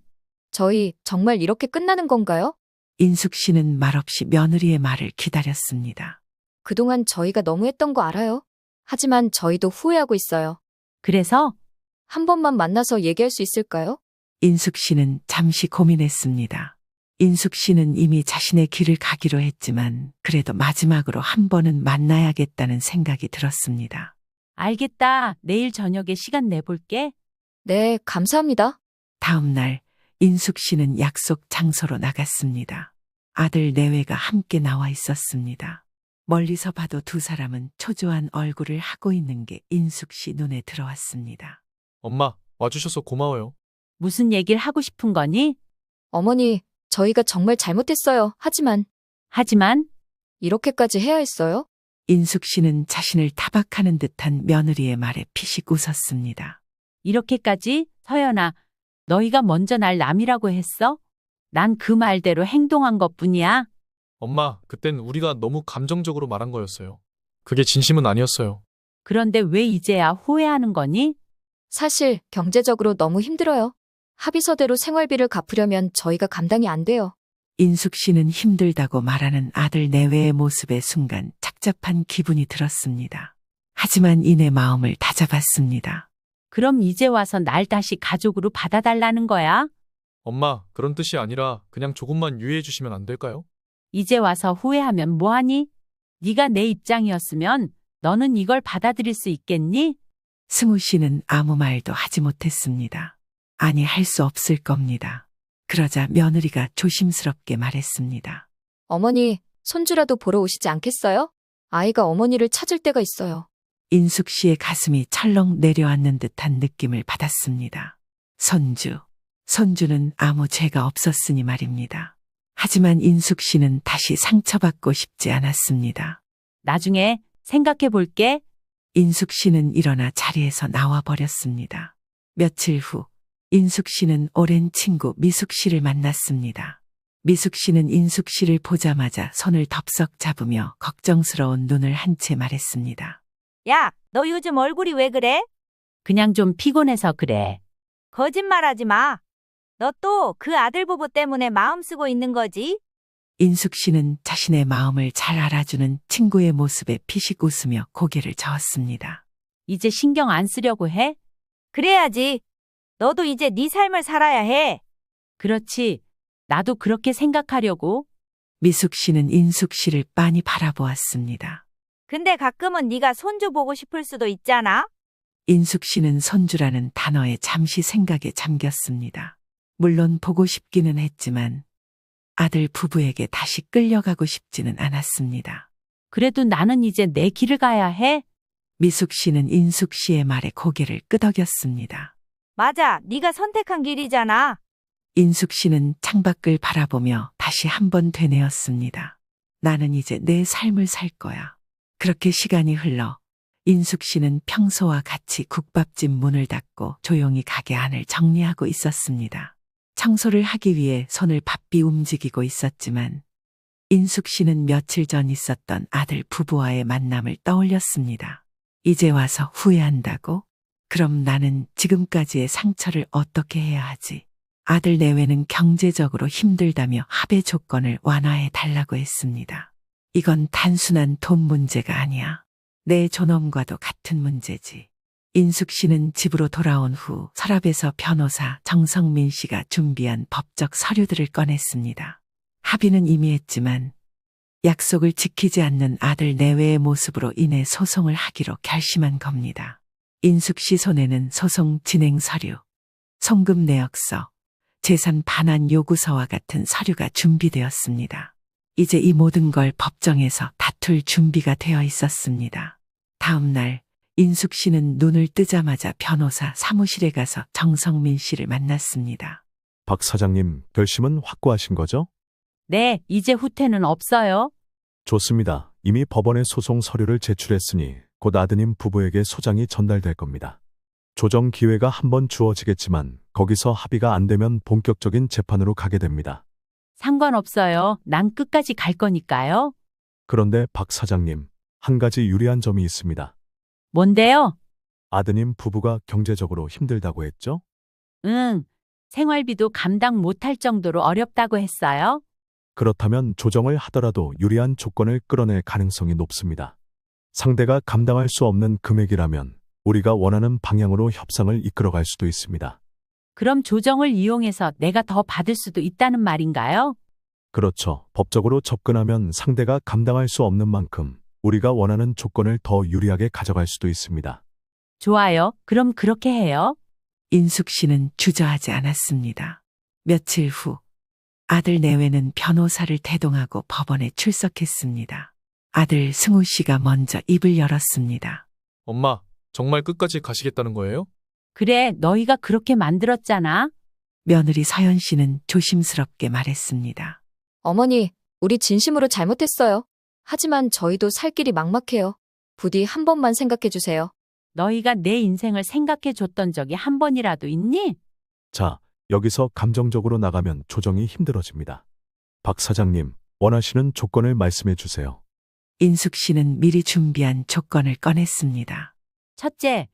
저희 정말 이렇게 끝나는 건가요? 인숙 씨는 말없이 며느리의 말을 기다렸습니다. 그동안 저희가 너무 했던 거 알아요. 하지만 저희도 후회하고 있어요. 그래서 한 번만 만나서 얘기할 수 있을까요? 인숙 씨는 잠시 고민했습니다. 인숙 씨는 이미 자신의 길을 가기로 했지만 그래도 마지막으로 한 번은 만나야겠다는 생각이 들었습니다. 알겠다. 내일 저녁에 시간 내볼게. 네, 감사합니다. 다음 날 인숙 씨는 약속 장소로 나갔습니다. 아들 내외가 함께 나와 있었습니다. 멀리서 봐도 두 사람은 초조한 얼굴을 하고 있는 게 인숙 씨 눈에 들어왔습니다. 엄마, 와주셔서 고마워요. 무슨 얘기를 하고 싶은 거니? 어머니, 저희가 정말 잘못했어요. 하지만 이렇게까지 해야 했어요? 인숙 씨는 자신을 타박하는 듯한 며느리의 말에 피식 웃었습니다. 이렇게까지? 서연아, 너희가 먼저 날 남이라고 했어? 난 그 말대로 행동한 것뿐이야. 엄마, 그땐 우리가 너무 감정적으로 말한 거였어요. 그게 진심은 아니었어요. 그런데 왜 이제야 후회하는 거니? 사실 경제적으로 너무 힘들어요. 합의서대로 생활비를 갚으려면 저희가 감당이 안 돼요. 인숙 씨는 힘들다고 말하는 아들 내외의 모습에 순간 착잡한 기분이 들었습니다. 하지만 이내 마음을 다잡았습니다. 그럼 이제 와서 날 다시 가족으로 받아달라는 거야? 엄마, 그런 뜻이 아니라 그냥 조금만 유예해 주시면 안 될까요? 이제 와서 후회하면 뭐하니? 네가 내 입장이었으면 너는 이걸 받아들일 수 있겠니? 승우 씨는 아무 말도 하지 못했습니다. 아니, 할 수 없을 겁니다. 그러자 며느리가 조심스럽게 말했습니다. 어머니, 손주라도 보러 오시지 않겠어요? 아이가 어머니를 찾을 때가 있어요. 인숙 씨의 가슴이 철렁 내려앉는 듯한 느낌을 받았습니다. 손주는 아무 죄가 없었으니 말입니다. 하지만 인숙 씨는 다시 상처받고 싶지 않았습니다. 나중에 생각해 볼게. 인숙 씨는 일어나 자리에서 나와 버렸습니다. 며칠 후 인숙 씨는 오랜 친구 미숙 씨를 만났습니다. 미숙 씨는 인숙 씨를 보자마자 손을 덥석 잡으며 걱정스러운 눈을 한 채 말했습니다. 야, 너 요즘 얼굴이 왜 그래? 그냥 좀 피곤해서 그래. 거짓말하지 마. 너 또 그 아들 부부 때문에 마음 쓰고 있는 거지? 인숙 씨는 자신의 마음을 잘 알아주는 친구의 모습에 피식 웃으며 고개를 저었습니다. 이제 신경 안 쓰려고 해? 그래야지. 너도 이제 네 삶을 살아야 해. 그렇지. 나도 그렇게 생각하려고. 미숙 씨는 인숙 씨를 빤히 바라보았습니다. 근데 가끔은 네가 손주 보고 싶을 수도 있잖아. 인숙 씨는 손주라는 단어에 잠시 생각에 잠겼습니다. 물론 보고 싶기는 했지만 아들 부부에게 다시 끌려가고 싶지는 않았습니다. 그래도 나는 이제 내 길을 가야 해. 미숙 씨는 인숙 씨의 말에 고개를 끄덕였습니다. 맞아. 네가 선택한 길이잖아. 인숙 씨는 창밖을 바라보며 다시 한번 되뇌었습니다. 나는 이제 내 삶을 살 거야. 그렇게 시간이 흘러 인숙 씨는 평소와 같이 국밥집 문을 닫고 조용히 가게 안을 정리하고 있었습니다. 청소를 하기 위해 손을 바삐 움직이고 있었지만 인숙 씨는 며칠 전 있었던 아들 부부와의 만남을 떠올렸습니다. 이제 와서 후회한다고? 그럼 나는 지금까지의 상처를 어떻게 해야 하지? 아들 내외는 경제적으로 힘들다며 합의 조건을 완화해 달라고 했습니다. 이건 단순한 돈 문제가 아니야. 내 존엄과도 같은 문제지. 인숙 씨는 집으로 돌아온 후 서랍에서 변호사 정성민 씨가 준비한 법적 서류들을 꺼냈습니다. 합의는 이미 했지만 약속을 지키지 않는 아들 내외의 모습으로 인해 소송을 하기로 결심한 겁니다. 인숙 씨 손에는 소송 진행 서류, 송금 내역서, 재산 반환 요구서와 같은 서류가 준비되었습니다. 이제 이 모든 걸 법정에서 다툴 준비가 되어 있었습니다. 다음 날 인숙 씨는 눈을 뜨자마자 변호사 사무실에 가서 정성민 씨를 만났습니다. 박 사장님, 결심은 확고하신 거죠? 네, 이제 후퇴는 없어요. 좋습니다. 이미 법원에 소송 서류를 제출했으니 곧 아드님 부부에게 소장이 전달될 겁니다. 조정 기회가 한 번 주어지겠지만 거기서 합의가 안 되면 본격적인 재판으로 가게 됩니다. 상관없어요. 난 끝까지 갈 거니까요. 그런데 박 사장님, 한 가지 유리한 점이 있습니다. 뭔데요? 아드님 부부가 경제적으로 힘들다고 했죠? 응. 생활비도 감당 못할 정도로 어렵다고 했어요. 그렇다면 조정을 하더라도 유리한 조건을 끌어낼 가능성이 높습니다. 상대가 감당할 수 없는 금액이라면 우리가 원하는 방향으로 협상을 이끌어갈 수도 있습니다. 그럼 조정을 이용해서 내가 더 받을 수도 있다는 말인가요? 그렇죠. 법적으로 접근하면 상대가 감당할 수 없는 만큼 우리가 원하는 조건을 더 유리하게 가져갈 수도 있습니다. 좋아요. 그럼 그렇게 해요. 인숙 씨는 주저하지 않았습니다. 며칠 후 아들 내외는 변호사를 대동하고 법원에 출석했습니다. 아들 승우 씨가 먼저 입을 열었습니다. 엄마, 정말 끝까지 가시겠다는 거예요? 그래, 너희가 그렇게 만들었잖아. 며느리 서연 씨는 조심스럽게 말했습니다. 어머니, 우리 진심으로 잘못했어요. 하지만 저희도 살 길이 막막해요. 부디 한 번만 생각해 주세요. 너희가 내 인생을 생각해 줬던 적이 한 번이라도 있니? 자, 여기서 감정적으로 나가면 조정이 힘들어집니다. 박 사장님, 원하시는 조건을 말씀해 주세요. 인숙 씨는 미리 준비한 조건을 꺼냈습니다. 첫째,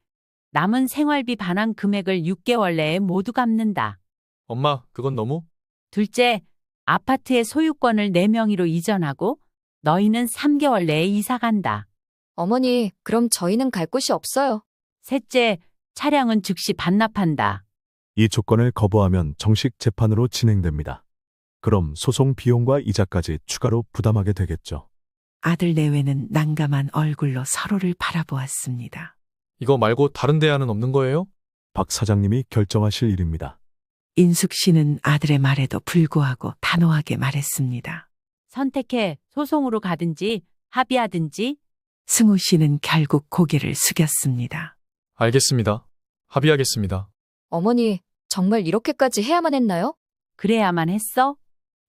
남은 생활비 반환 금액을 6개월 내에 모두 갚는다. 엄마, 그건 너무? 둘째, 아파트의 소유권을 내 명의로 이전하고 너희는 3개월 내에 이사 간다. 어머니, 그럼 저희는 갈 곳이 없어요. 셋째, 차량은 즉시 반납한다. 이 조건을 거부하면 정식 재판으로 진행됩니다. 그럼 소송 비용과 이자까지 추가로 부담하게 되겠죠. 아들 내외는 난감한 얼굴로 서로를 바라보았습니다. 이거 말고 다른 대안은 없는 거예요? 박 사장님이 결정하실 일입니다. 인숙 씨는 아들의 말에도 불구하고 단호하게 말했습니다. 선택해 소송으로 가든지 합의하든지. 승우 씨는 결국 고개를 숙였습니다. 알겠습니다. 합의하겠습니다. 어머니, 정말 이렇게까지 해야만 했나요? 그래야만 했어?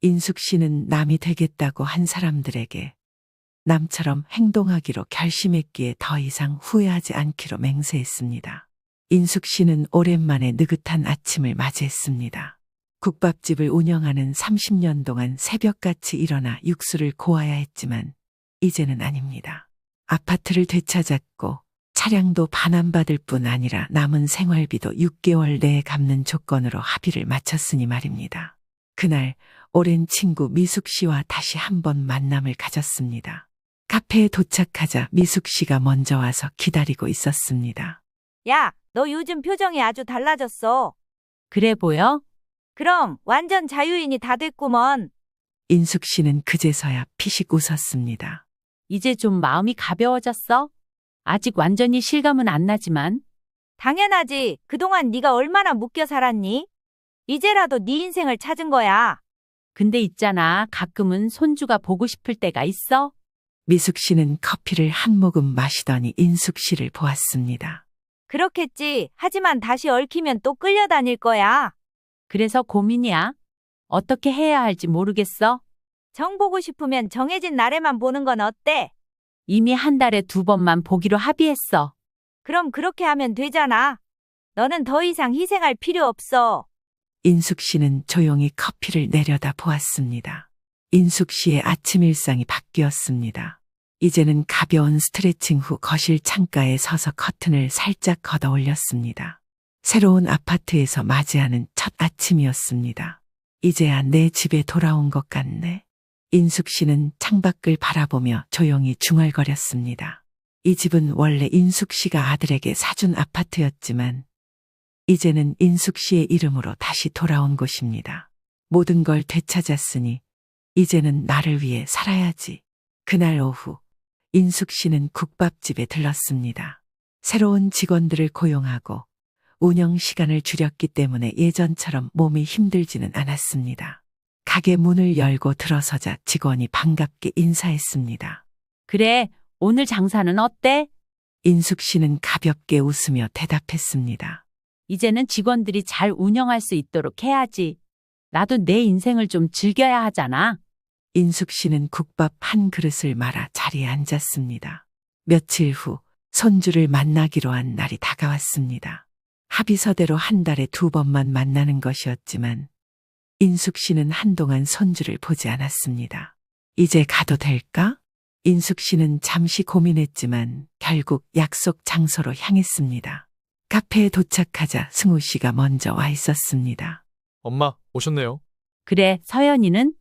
인숙 씨는 남이 되겠다고 한 사람들에게 남처럼 행동하기로 결심했기에 더 이상 후회하지 않기로 맹세했습니다. 인숙 씨는 오랜만에 느긋한 아침을 맞이했습니다. 국밥집을 운영하는 30년 동안 새벽같이 일어나 육수를 고아야 했지만 이제는 아닙니다. 아파트를 되찾았고 차량도 반환받을 뿐 아니라 남은 생활비도 6개월 내에 갚는 조건으로 합의를 마쳤으니 말입니다. 그날 오랜 친구 미숙 씨와 다시 한번 만남을 가졌습니다. 카페에 도착하자 미숙 씨가 먼저 와서 기다리고 있었습니다. 야, 너 요즘 표정이 아주 달라졌어. 그래 보여? 그럼 완전 자유인이 다 됐구먼. 인숙 씨는 그제서야 피식 웃었습니다. 이제 좀 마음이 가벼워졌어? 아직 완전히 실감은 안 나지만. 당연하지. 그동안 네가 얼마나 묶여 살았니? 이제라도 네 인생을 찾은 거야. 근데 있잖아, 가끔은 손주가 보고 싶을 때가 있어. 미숙 씨는 커피를 한 모금 마시더니 인숙 씨를 보았습니다. 그렇겠지. 하지만 다시 얽히면 또 끌려다닐 거야. 그래서 고민이야. 어떻게 해야 할지 모르겠어. 정 보고 싶으면 정해진 날에만 보는 건 어때? 이미 한 달에 2번만 보기로 합의했어. 그럼 그렇게 하면 되잖아. 너는 더 이상 희생할 필요 없어. 인숙 씨는 조용히 커피를 내려다 보았습니다. 인숙 씨의 아침 일상이 바뀌었습니다. 이제는 가벼운 스트레칭 후 거실 창가에 서서 커튼을 살짝 걷어 올렸습니다. 새로운 아파트에서 맞이하는 첫 아침이었습니다. 이제야 내 집에 돌아온 것 같네. 인숙 씨는 창밖을 바라보며 조용히 중얼거렸습니다. 이 집은 원래 인숙 씨가 아들에게 사준 아파트였지만 이제는 인숙 씨의 이름으로 다시 돌아온 곳입니다. 모든 걸 되찾았으니 이제는 나를 위해 살아야지. 그날 오후 인숙 씨는 국밥집에 들렀습니다. 새로운 직원들을 고용하고 운영 시간을 줄였기 때문에 예전처럼 몸이 힘들지는 않았습니다. 가게 문을 열고 들어서자 직원이 반갑게 인사했습니다. 그래, 오늘 장사는 어때? 인숙 씨는 가볍게 웃으며 대답했습니다. 이제는 직원들이 잘 운영할 수 있도록 해야지. 나도 내 인생을 좀 즐겨야 하잖아. 인숙 씨는 국밥 한 그릇을 말아 자리에 앉았습니다. 며칠 후 손주를 만나기로 한 날이 다가왔습니다. 합의서대로 한 달에 2번만 만나는 것이었지만 인숙 씨는 한동안 손주를 보지 않았습니다. 이제 가도 될까? 인숙 씨는 잠시 고민했지만 결국 약속 장소로 향했습니다. 카페에 도착하자 승우 씨가 먼저 와 있었습니다. 엄마, 오셨네요. 그래, 서연이는?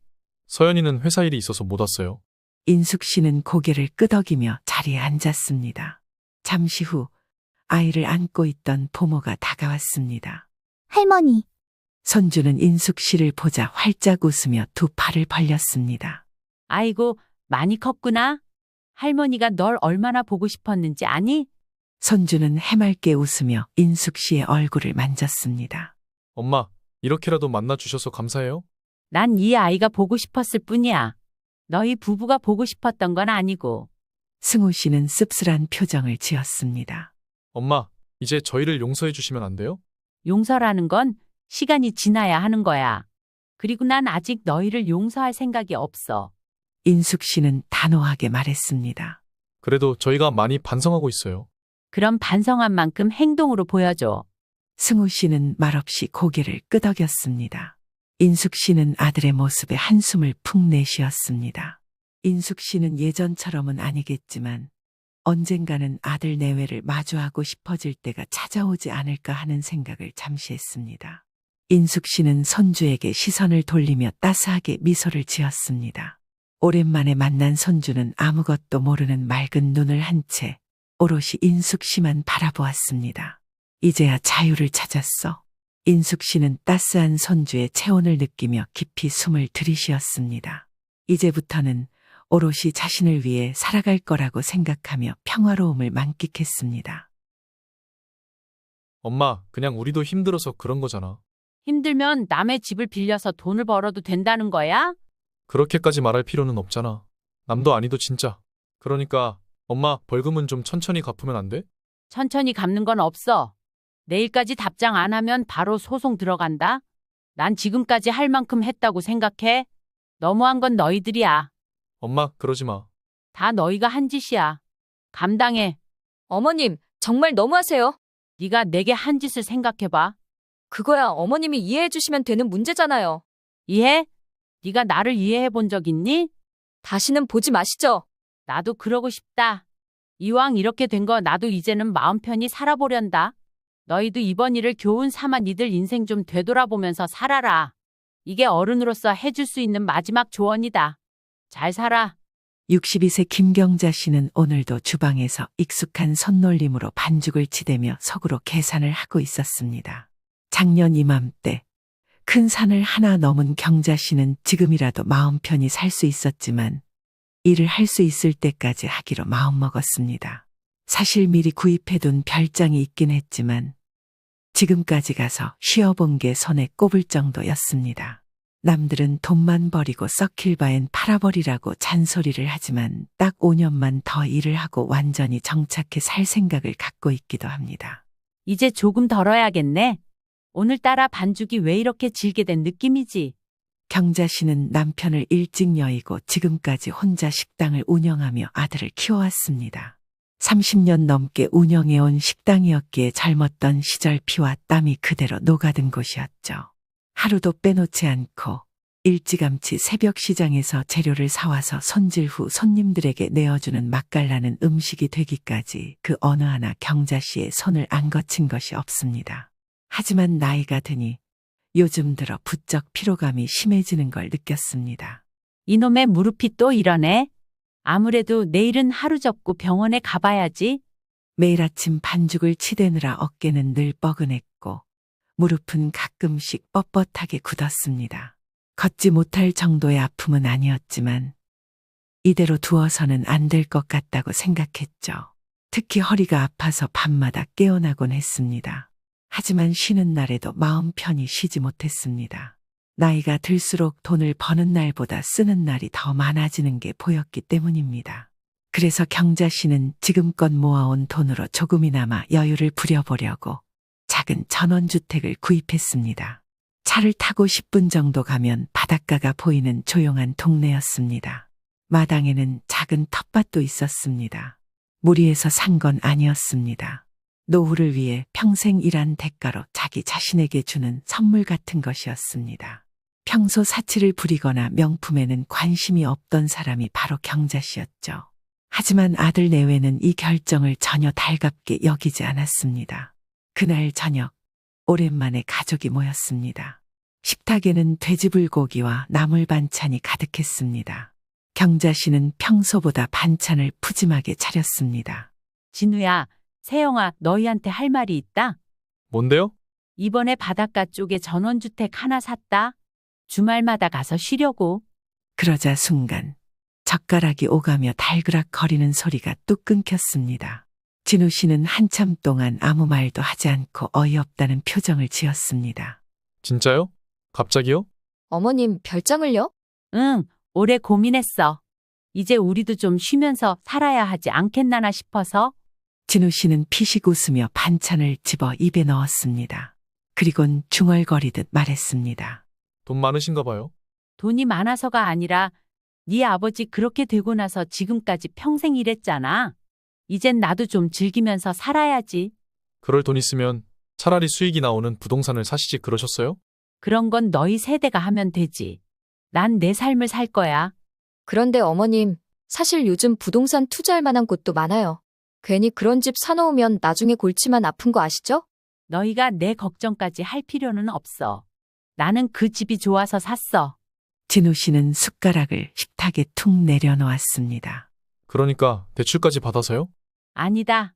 서연이는 회사 일이 있어서 못 왔어요. 인숙 씨는 고개를 끄덕이며 자리에 앉았습니다. 잠시 후 아이를 안고 있던 부모가 다가왔습니다. 할머니, 손주는 인숙 씨를 보자 활짝 웃으며 두 팔을 벌렸습니다. 아이고, 많이 컸구나. 할머니가 널 얼마나 보고 싶었는지 아니? 손주는 해맑게 웃으며 인숙 씨의 얼굴을 만졌습니다. 엄마, 이렇게라도 만나주셔서 감사해요. 난 이 아이가 보고 싶었을 뿐이야. 너희 부부가 보고 싶었던 건 아니고. 승우 씨는 씁쓸한 표정을 지었습니다. 엄마, 이제 저희를 용서해 주시면 안 돼요? 용서라는 건 시간이 지나야 하는 거야. 그리고 난 아직 너희를 용서할 생각이 없어. 인숙 씨는 단호하게 말했습니다. 그래도 저희가 많이 반성하고 있어요. 그럼 반성한 만큼 행동으로 보여줘. 승우 씨는 말없이 고개를 끄덕였습니다. 인숙 씨는 아들의 모습에 한숨을 푹 내쉬었습니다. 인숙 씨는 예전처럼은 아니겠지만 언젠가는 아들 내외를 마주하고 싶어질 때가 찾아오지 않을까 하는 생각을 잠시 했습니다. 인숙 씨는 손주에게 시선을 돌리며 따스하게 미소를 지었습니다. 오랜만에 만난 손주는 아무것도 모르는 맑은 눈을 한 채 오롯이 인숙 씨만 바라보았습니다. 이제야 자유를 찾았어. 인숙 씨는 따스한 손주의 체온을 느끼며 깊이 숨을 들이쉬었습니다. 이제부터는 오롯이 자신을 위해 살아갈 거라고 생각하며 평화로움을 만끽했습니다. 엄마, 그냥 우리도 힘들어서 그런 거잖아. 힘들면 남의 집을 빌려서 돈을 벌어도 된다는 거야? 그렇게까지 말할 필요는 없잖아. 남도 아니도 진짜. 그러니까 엄마, 벌금은 좀 천천히 갚으면 안 돼? 천천히 갚는 건 없어. 내일까지 답장 안 하면 바로 소송 들어간다. 난 지금까지 할 만큼 했다고 생각해. 너무한 건 너희들이야. 엄마, 그러지 마. 다 너희가 한 짓이야. 감당해. 어머님, 정말 너무하세요. 네가 내게 한 짓을 생각해봐. 그거야 어머님이 이해해 주시면 되는 문제잖아요. 이해? 네가 나를 이해해 본 적 있니? 다시는 보지 마시죠. 나도 그러고 싶다. 이왕 이렇게 된 거 나도 이제는 마음 편히 살아보련다. 너희도 이번 일을 교훈 삼아 니들 인생 좀 되돌아보면서 살아라. 이게 어른으로서 해줄 수 있는 마지막 조언이다. 잘 살아. 62세 김경자 씨는 오늘도 주방에서 익숙한 손놀림으로 반죽을 치대며 속으로 계산을 하고 있었습니다. 작년 이맘때 큰 산을 하나 넘은 경자 씨는 지금이라도 마음 편히 살 수 있었지만 일을 할 수 있을 때까지 하기로 마음먹었습니다. 사실 미리 구입해둔 별장이 있긴 했지만 지금까지 가서 쉬어본 게 손에 꼽을 정도였습니다. 남들은 돈만 버리고 썩힐 바엔 팔아버리라고 잔소리를 하지만 딱 5년만 더 일을 하고 완전히 정착해 살 생각을 갖고 있기도 합니다. 이제 조금 덜어야겠네. 오늘따라 반죽이 왜 이렇게 질게 된 느낌이지? 경자 씨는 남편을 일찍 여의고 지금까지 혼자 식당을 운영하며 아들을 키워왔습니다. 30년 넘게 운영해온 식당이었기에 젊었던 시절 피와 땀이 그대로 녹아든 곳이었죠. 하루도 빼놓지 않고 일찌감치 새벽 시장에서 재료를 사와서 손질 후 손님들에게 내어주는 맛깔나는 음식이 되기까지 그 어느 하나 경자 씨의 손을 안 거친 것이 없습니다. 하지만 나이가 드니 요즘 들어 부쩍 피로감이 심해지는 걸 느꼈습니다. 이놈의 무릎이 또 이러네. 아무래도 내일은 하루 접고 병원에 가봐야지. 매일 아침 반죽을 치대느라 어깨는 늘 뻐근했고 무릎은 가끔씩 뻣뻣하게 굳었습니다. 걷지 못할 정도의 아픔은 아니었지만 이대로 두어서는 안 될 것 같다고 생각했죠. 특히 허리가 아파서 밤마다 깨어나곤 했습니다. 하지만 쉬는 날에도 마음 편히 쉬지 못했습니다. 나이가 들수록 돈을 버는 날보다 쓰는 날이 더 많아지는 게 보였기 때문입니다. 그래서 경자 씨는 지금껏 모아온 돈으로 조금이나마 여유를 부려보려고 작은 전원주택을 구입했습니다. 차를 타고 10분 정도 가면 바닷가가 보이는 조용한 동네였습니다. 마당에는 작은 텃밭도 있었습니다. 무리해서 산 건 아니었습니다. 노후를 위해 평생 일한 대가로 자기 자신에게 주는 선물 같은 것이었습니다. 평소 사치를 부리거나 명품에는 관심이 없던 사람이 바로 경자 씨였죠. 하지만 아들 내외는 이 결정을 전혀 달갑게 여기지 않았습니다. 그날 저녁, 오랜만에 가족이 모였습니다. 식탁에는 돼지불고기와 나물 반찬이 가득했습니다. 경자 씨는 평소보다 반찬을 푸짐하게 차렸습니다. 진우야, 세영아, 너희한테 할 말이 있다. 뭔데요? 이번에 바닷가 쪽에 전원주택 하나 샀다. 주말마다 가서 쉬려고. 그러자 순간 젓가락이 오가며 달그락 거리는 소리가 뚝 끊겼습니다. 진우 씨는 한참 동안 아무 말도 하지 않고 어이없다는 표정을 지었습니다. 진짜요? 갑자기요? 어머님, 별장을요? 응, 오래 고민했어. 이제 우리도 좀 쉬면서 살아야 하지 않겠나나 싶어서. 진우 씨는 피식 웃으며 반찬을 집어 입에 넣었습니다. 그리곤 중얼거리듯 말했습니다. 돈 많으신가 봐요. 돈이 많아서가 아니라 네 아버지 그렇게 되고 나서 지금까지 평생 일했잖아. 이젠 나도 좀 즐기면서 살아야지. 그럴 돈 있으면 차라리 수익이 나오는 부동산을 사시지 그러셨어요? 그런 건 너희 세대가 하면 되지. 난 내 삶을 살 거야. 그런데 어머님, 사실 요즘 부동산 투자할 만한 곳도 많아요. 괜히 그런 집 사놓으면 나중에 골치만 아픈 거 아시죠? 너희가 내 걱정까지 할 필요는 없어. 나는 그 집이 좋아서 샀어. 진우 씨는 숟가락을 식탁에 툭 내려놓았습니다. 그러니까 대출까지 받아서요? 아니다.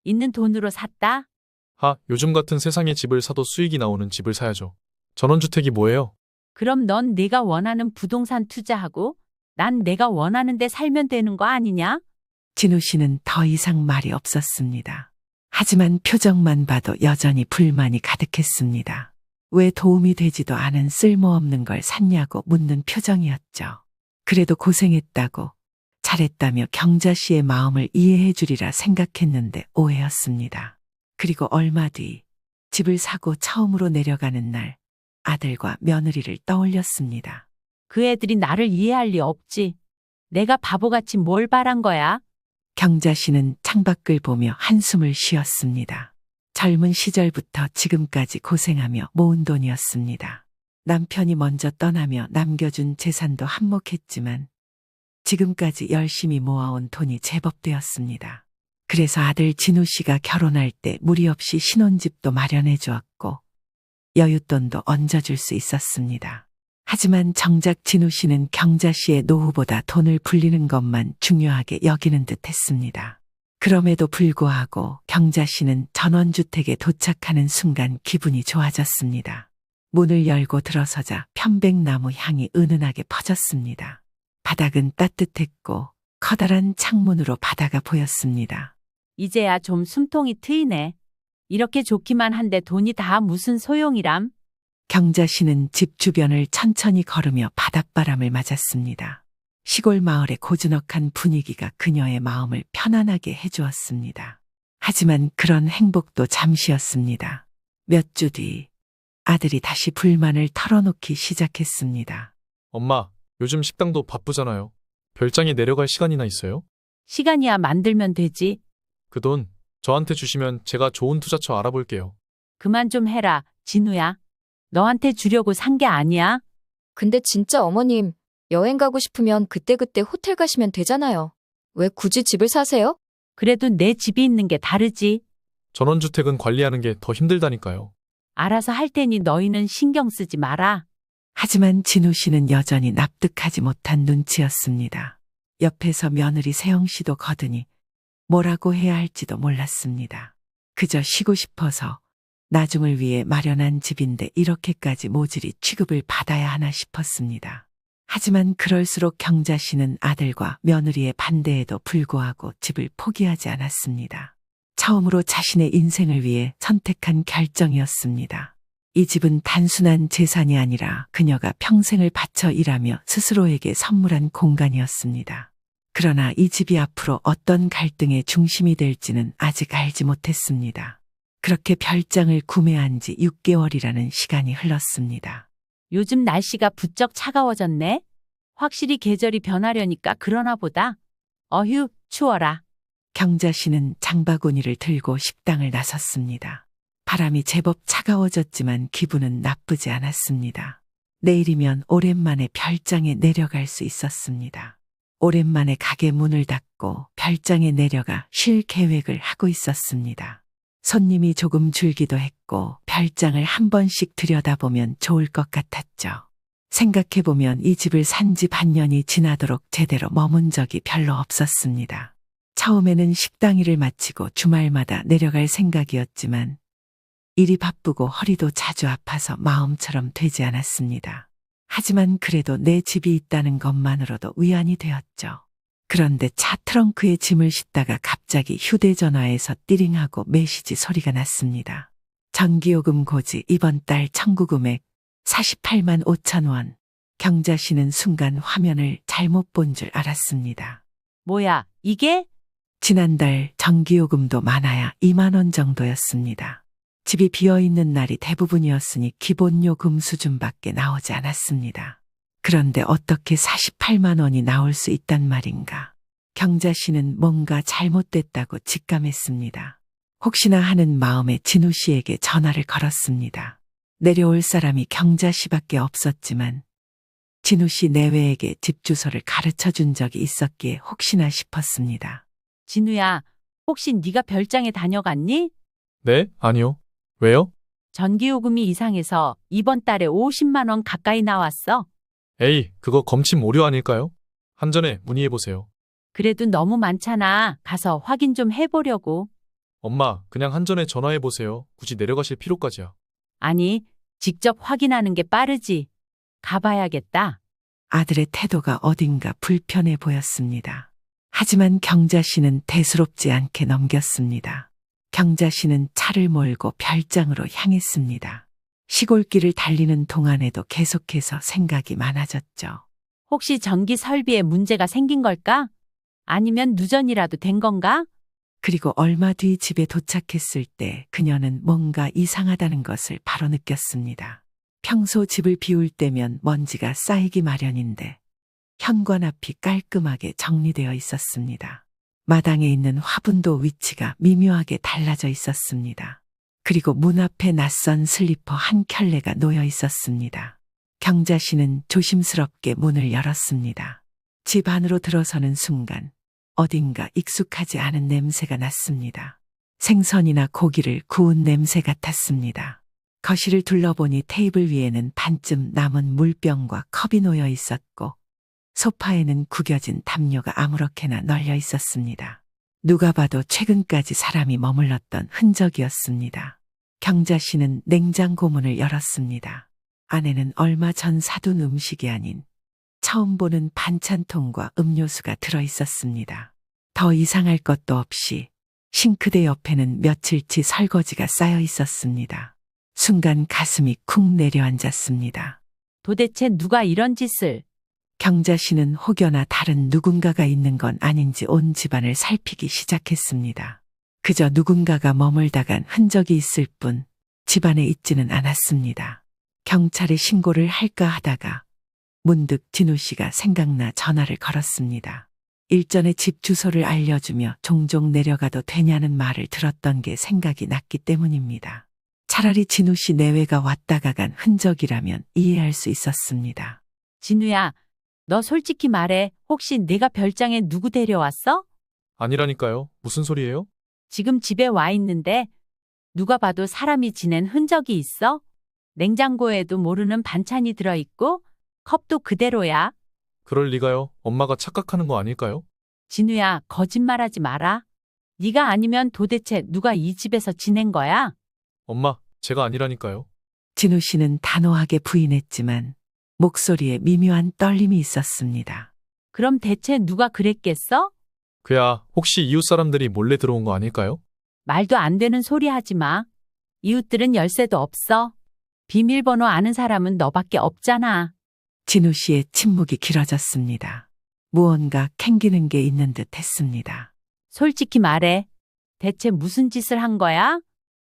있는 돈으로 샀다. 요즘 같은 세상에 집을 사도 수익이 나오는 집을 사야죠. 전원주택이 뭐예요? 그럼 넌 내가 원하는 부동산 투자하고 난 내가 원하는 데 살면 되는 거 아니냐? 진우 씨는 더 이상 말이 없었습니다. 하지만 표정만 봐도 여전히 불만이 가득했습니다. 왜 도움이 되지도 않은 쓸모없는 걸 샀냐고 묻는 표정이었죠. 그래도 고생했다고, 잘했다며 경자 씨의 마음을 이해해 주리라 생각했는데 오해였습니다. 그리고 얼마 뒤 집을 사고 처음으로 내려가는 날 아들과 며느리를 떠올렸습니다. 그 애들이 나를 이해할 리 없지. 내가 바보같이 뭘 바란 거야? 경자 씨는 창밖을 보며 한숨을 쉬었습니다. 젊은 시절부터 지금까지 고생하며 모은 돈이었습니다. 남편이 먼저 떠나며 남겨준 재산도 한몫했지만 지금까지 열심히 모아온 돈이 제법 되었습니다. 그래서 아들 진우 씨가 결혼할 때 무리 없이 신혼집도 마련해 주었고 여윳돈도 얹어줄 수 있었습니다. 하지만 정작 진우 씨는 경자 씨의 노후보다 돈을 불리는 것만 중요하게 여기는 듯 했습니다. 그럼에도 불구하고 경자 씨는 전원주택에 도착하는 순간 기분이 좋아졌습니다. 문을 열고 들어서자 편백나무 향이 은은하게 퍼졌습니다. 바닥은 따뜻했고 커다란 창문으로 바다가 보였습니다. 이제야 좀 숨통이 트이네. 이렇게 좋기만 한데 돈이 다 무슨 소용이람? 경자 씨는 집 주변을 천천히 걸으며 바닷바람을 맞았습니다. 시골 마을의 고즈넉한 분위기가 그녀의 마음을 편안하게 해주었습니다. 하지만 그런 행복도 잠시였습니다. 몇 주 뒤 아들이 다시 불만을 털어놓기 시작했습니다. 엄마, 요즘 식당도 바쁘잖아요. 별장에 내려갈 시간이나 있어요? 시간이야 만들면 되지. 그 돈 저한테 주시면 제가 좋은 투자처 알아볼게요. 그만 좀 해라, 진우야. 너한테 주려고 산 게 아니야. 근데 진짜 어머님, 여행 가고 싶으면 그때그때 호텔 가시면 되잖아요. 왜 굳이 집을 사세요? 그래도 내 집이 있는 게 다르지. 전원주택은 관리하는 게 더 힘들다니까요. 알아서 할 테니 너희는 신경 쓰지 마라. 하지만 진우 씨는 여전히 납득하지 못한 눈치였습니다. 옆에서 며느리 세영 씨도 거드니 뭐라고 해야 할지도 몰랐습니다. 그저 쉬고 싶어서 나중을 위해 마련한 집인데 이렇게까지 모질이 취급을 받아야 하나 싶었습니다. 하지만 그럴수록 경자 씨는 아들과 며느리의 반대에도 불구하고 집을 포기하지 않았습니다. 처음으로 자신의 인생을 위해 선택한 결정이었습니다. 이 집은 단순한 재산이 아니라 그녀가 평생을 바쳐 일하며 스스로에게 선물한 공간이었습니다. 그러나 이 집이 앞으로 어떤 갈등의 중심이 될지는 아직 알지 못했습니다. 그렇게 별장을 구매한 지 6개월이라는 시간이 흘렀습니다. 요즘 날씨가 부쩍 차가워졌네. 확실히 계절이 변하려니까 그러나 보다. 어휴, 추워라. 경자 씨는 장바구니를 들고 식당을 나섰습니다. 바람이 제법 차가워졌지만 기분은 나쁘지 않았습니다. 내일이면 오랜만에 별장에 내려갈 수 있었습니다. 오랜만에 가게 문을 닫고 별장에 내려가 쉴 계획을 하고 있었습니다. 손님이 조금 줄기도 했고 별장을 한 번씩 들여다보면 좋을 것 같았죠. 생각해보면 이 집을 산 지 반년이 지나도록 제대로 머문 적이 별로 없었습니다. 처음에는 식당 일을 마치고 주말마다 내려갈 생각이었지만 일이 바쁘고 허리도 자주 아파서 마음처럼 되지 않았습니다. 하지만 그래도 내 집이 있다는 것만으로도 위안이 되었죠. 그런데 차 트렁크에 짐을 싣다가 갑자기 휴대전화에서 띠링하고 메시지 소리가 났습니다. 전기요금 고지 이번 달 청구 금액 48만 5천 원. 경자 씨는 순간 화면을 잘못 본 줄 알았습니다. 뭐야, 이게? 지난달 전기요금도 많아야 2만 원 정도였습니다. 집이 비어있는 날이 대부분이었으니 기본요금 수준밖에 나오지 않았습니다. 그런데 어떻게 48만 원이 나올 수 있단 말인가. 경자 씨는 뭔가 잘못됐다고 직감했습니다. 혹시나 하는 마음에 진우 씨에게 전화를 걸었습니다. 내려올 사람이 경자 씨밖에 없었지만 진우 씨 내외에게 집 주소를 가르쳐 준 적이 있었기에 혹시나 싶었습니다. 진우야, 혹시 네가 별장에 다녀갔니? 네? 아니요. 왜요? 전기요금이 이상해서 이번 달에 50만 원 가까이 나왔어. 에이, 그거 검침 오류 아닐까요? 한전에 문의해보세요. 그래도 너무 많잖아. 가서 확인 좀 해보려고. 엄마, 그냥 한전에 전화해보세요. 굳이 내려가실 필요까지야. 아니, 직접 확인하는 게 빠르지. 가봐야겠다. 아들의 태도가 어딘가 불편해 보였습니다. 하지만 경자 씨는 대수롭지 않게 넘겼습니다. 경자 씨는 차를 몰고 별장으로 향했습니다. 시골길을 달리는 동안에도 계속해서 생각이 많아졌죠. 혹시 전기 설비에 문제가 생긴 걸까? 아니면 누전이라도 된 건가? 그리고 얼마 뒤 집에 도착했을 때 그녀는 뭔가 이상하다는 것을 바로 느꼈습니다. 평소 집을 비울 때면 먼지가 쌓이기 마련인데 현관 앞이 깔끔하게 정리되어 있었습니다. 마당에 있는 화분도 위치가 미묘하게 달라져 있었습니다. 그리고 문 앞에 낯선 슬리퍼 한 켤레가 놓여 있었습니다. 경자 씨는 조심스럽게 문을 열었습니다. 집 안으로 들어서는 순간 어딘가 익숙하지 않은 냄새가 났습니다. 생선이나 고기를 구운 냄새 같았습니다. 거실을 둘러보니 테이블 위에는 반쯤 남은 물병과 컵이 놓여 있었고 소파에는 구겨진 담요가 아무렇게나 널려 있었습니다. 누가 봐도 최근까지 사람이 머물렀던 흔적이었습니다. 경자 씨는 냉장고 문을 열었습니다. 안에는 얼마 전 사둔 음식이 아닌 처음 보는 반찬통과 음료수가 들어 있었습니다. 더 이상할 것도 없이 싱크대 옆에는 며칠치 설거지가 쌓여 있었습니다. 순간 가슴이 쿵 내려앉았습니다. 도대체 누가 이런 짓을? 경자 씨는 혹여나 다른 누군가가 있는 건 아닌지 온 집안을 살피기 시작했습니다. 그저 누군가가 머물다간 흔적이 있을 뿐 집안에 있지는 않았습니다. 경찰에 신고를 할까 하다가 문득 진우 씨가 생각나 전화를 걸었습니다. 일전에 집 주소를 알려주며 종종 내려가도 되냐는 말을 들었던 게 생각이 났기 때문입니다. 차라리 진우 씨 내외가 왔다가 간 흔적이라면 이해할 수 있었습니다. 진우야, 너 솔직히 말해. 혹시 내가 별장에 누구 데려왔어? 아니라니까요. 무슨 소리예요? 지금 집에 와 있는데 누가 봐도 사람이 지낸 흔적이 있어? 냉장고에도 모르는 반찬이 들어있고 컵도 그대로야. 그럴 리가요. 엄마가 착각하는 거 아닐까요? 진우야, 거짓말하지 마라. 네가 아니면 도대체 누가 이 집에서 지낸 거야? 엄마, 제가 아니라니까요. 진우 씨는 단호하게 부인했지만 목소리에 미묘한 떨림이 있었습니다. 그럼 대체 누가 그랬겠어? 그야 혹시 이웃 사람들이 몰래 들어온 거 아닐까요? 말도 안 되는 소리 하지 마. 이웃들은 열쇠도 없어. 비밀번호 아는 사람은 너밖에 없잖아. 진우 씨의 침묵이 길어졌습니다. 무언가 캥기는 게 있는 듯 했습니다. 솔직히 말해. 대체 무슨 짓을 한 거야?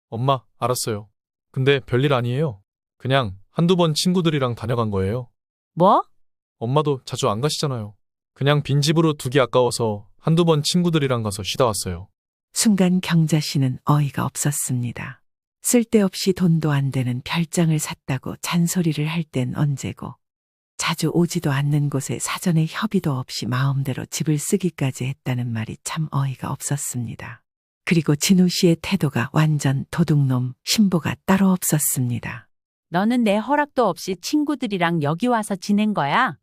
엄마, 알았어요. 근데 별일 아니에요. 그냥 한두 번 친구들이랑 다녀간 거예요. 뭐? 엄마도 자주 안 가시잖아요. 그냥 빈집으로 두기 아까워서 한두 번 친구들이랑 가서 쉬다 왔어요. 순간 경자 씨는 어이가 없었습니다. 쓸데없이 돈도 안 되는 별장을 샀다고 잔소리를 할 땐 언제고 자주 오지도 않는 곳에 사전에 협의도 없이 마음대로 집을 쓰기까지 했다는 말이 참 어이가 없었습니다. 그리고 진우 씨의 태도가 완전 도둑놈 신보가 따로 없었습니다. 너는 내 허락도 없이 친구들이랑 여기 와서 지낸 거야?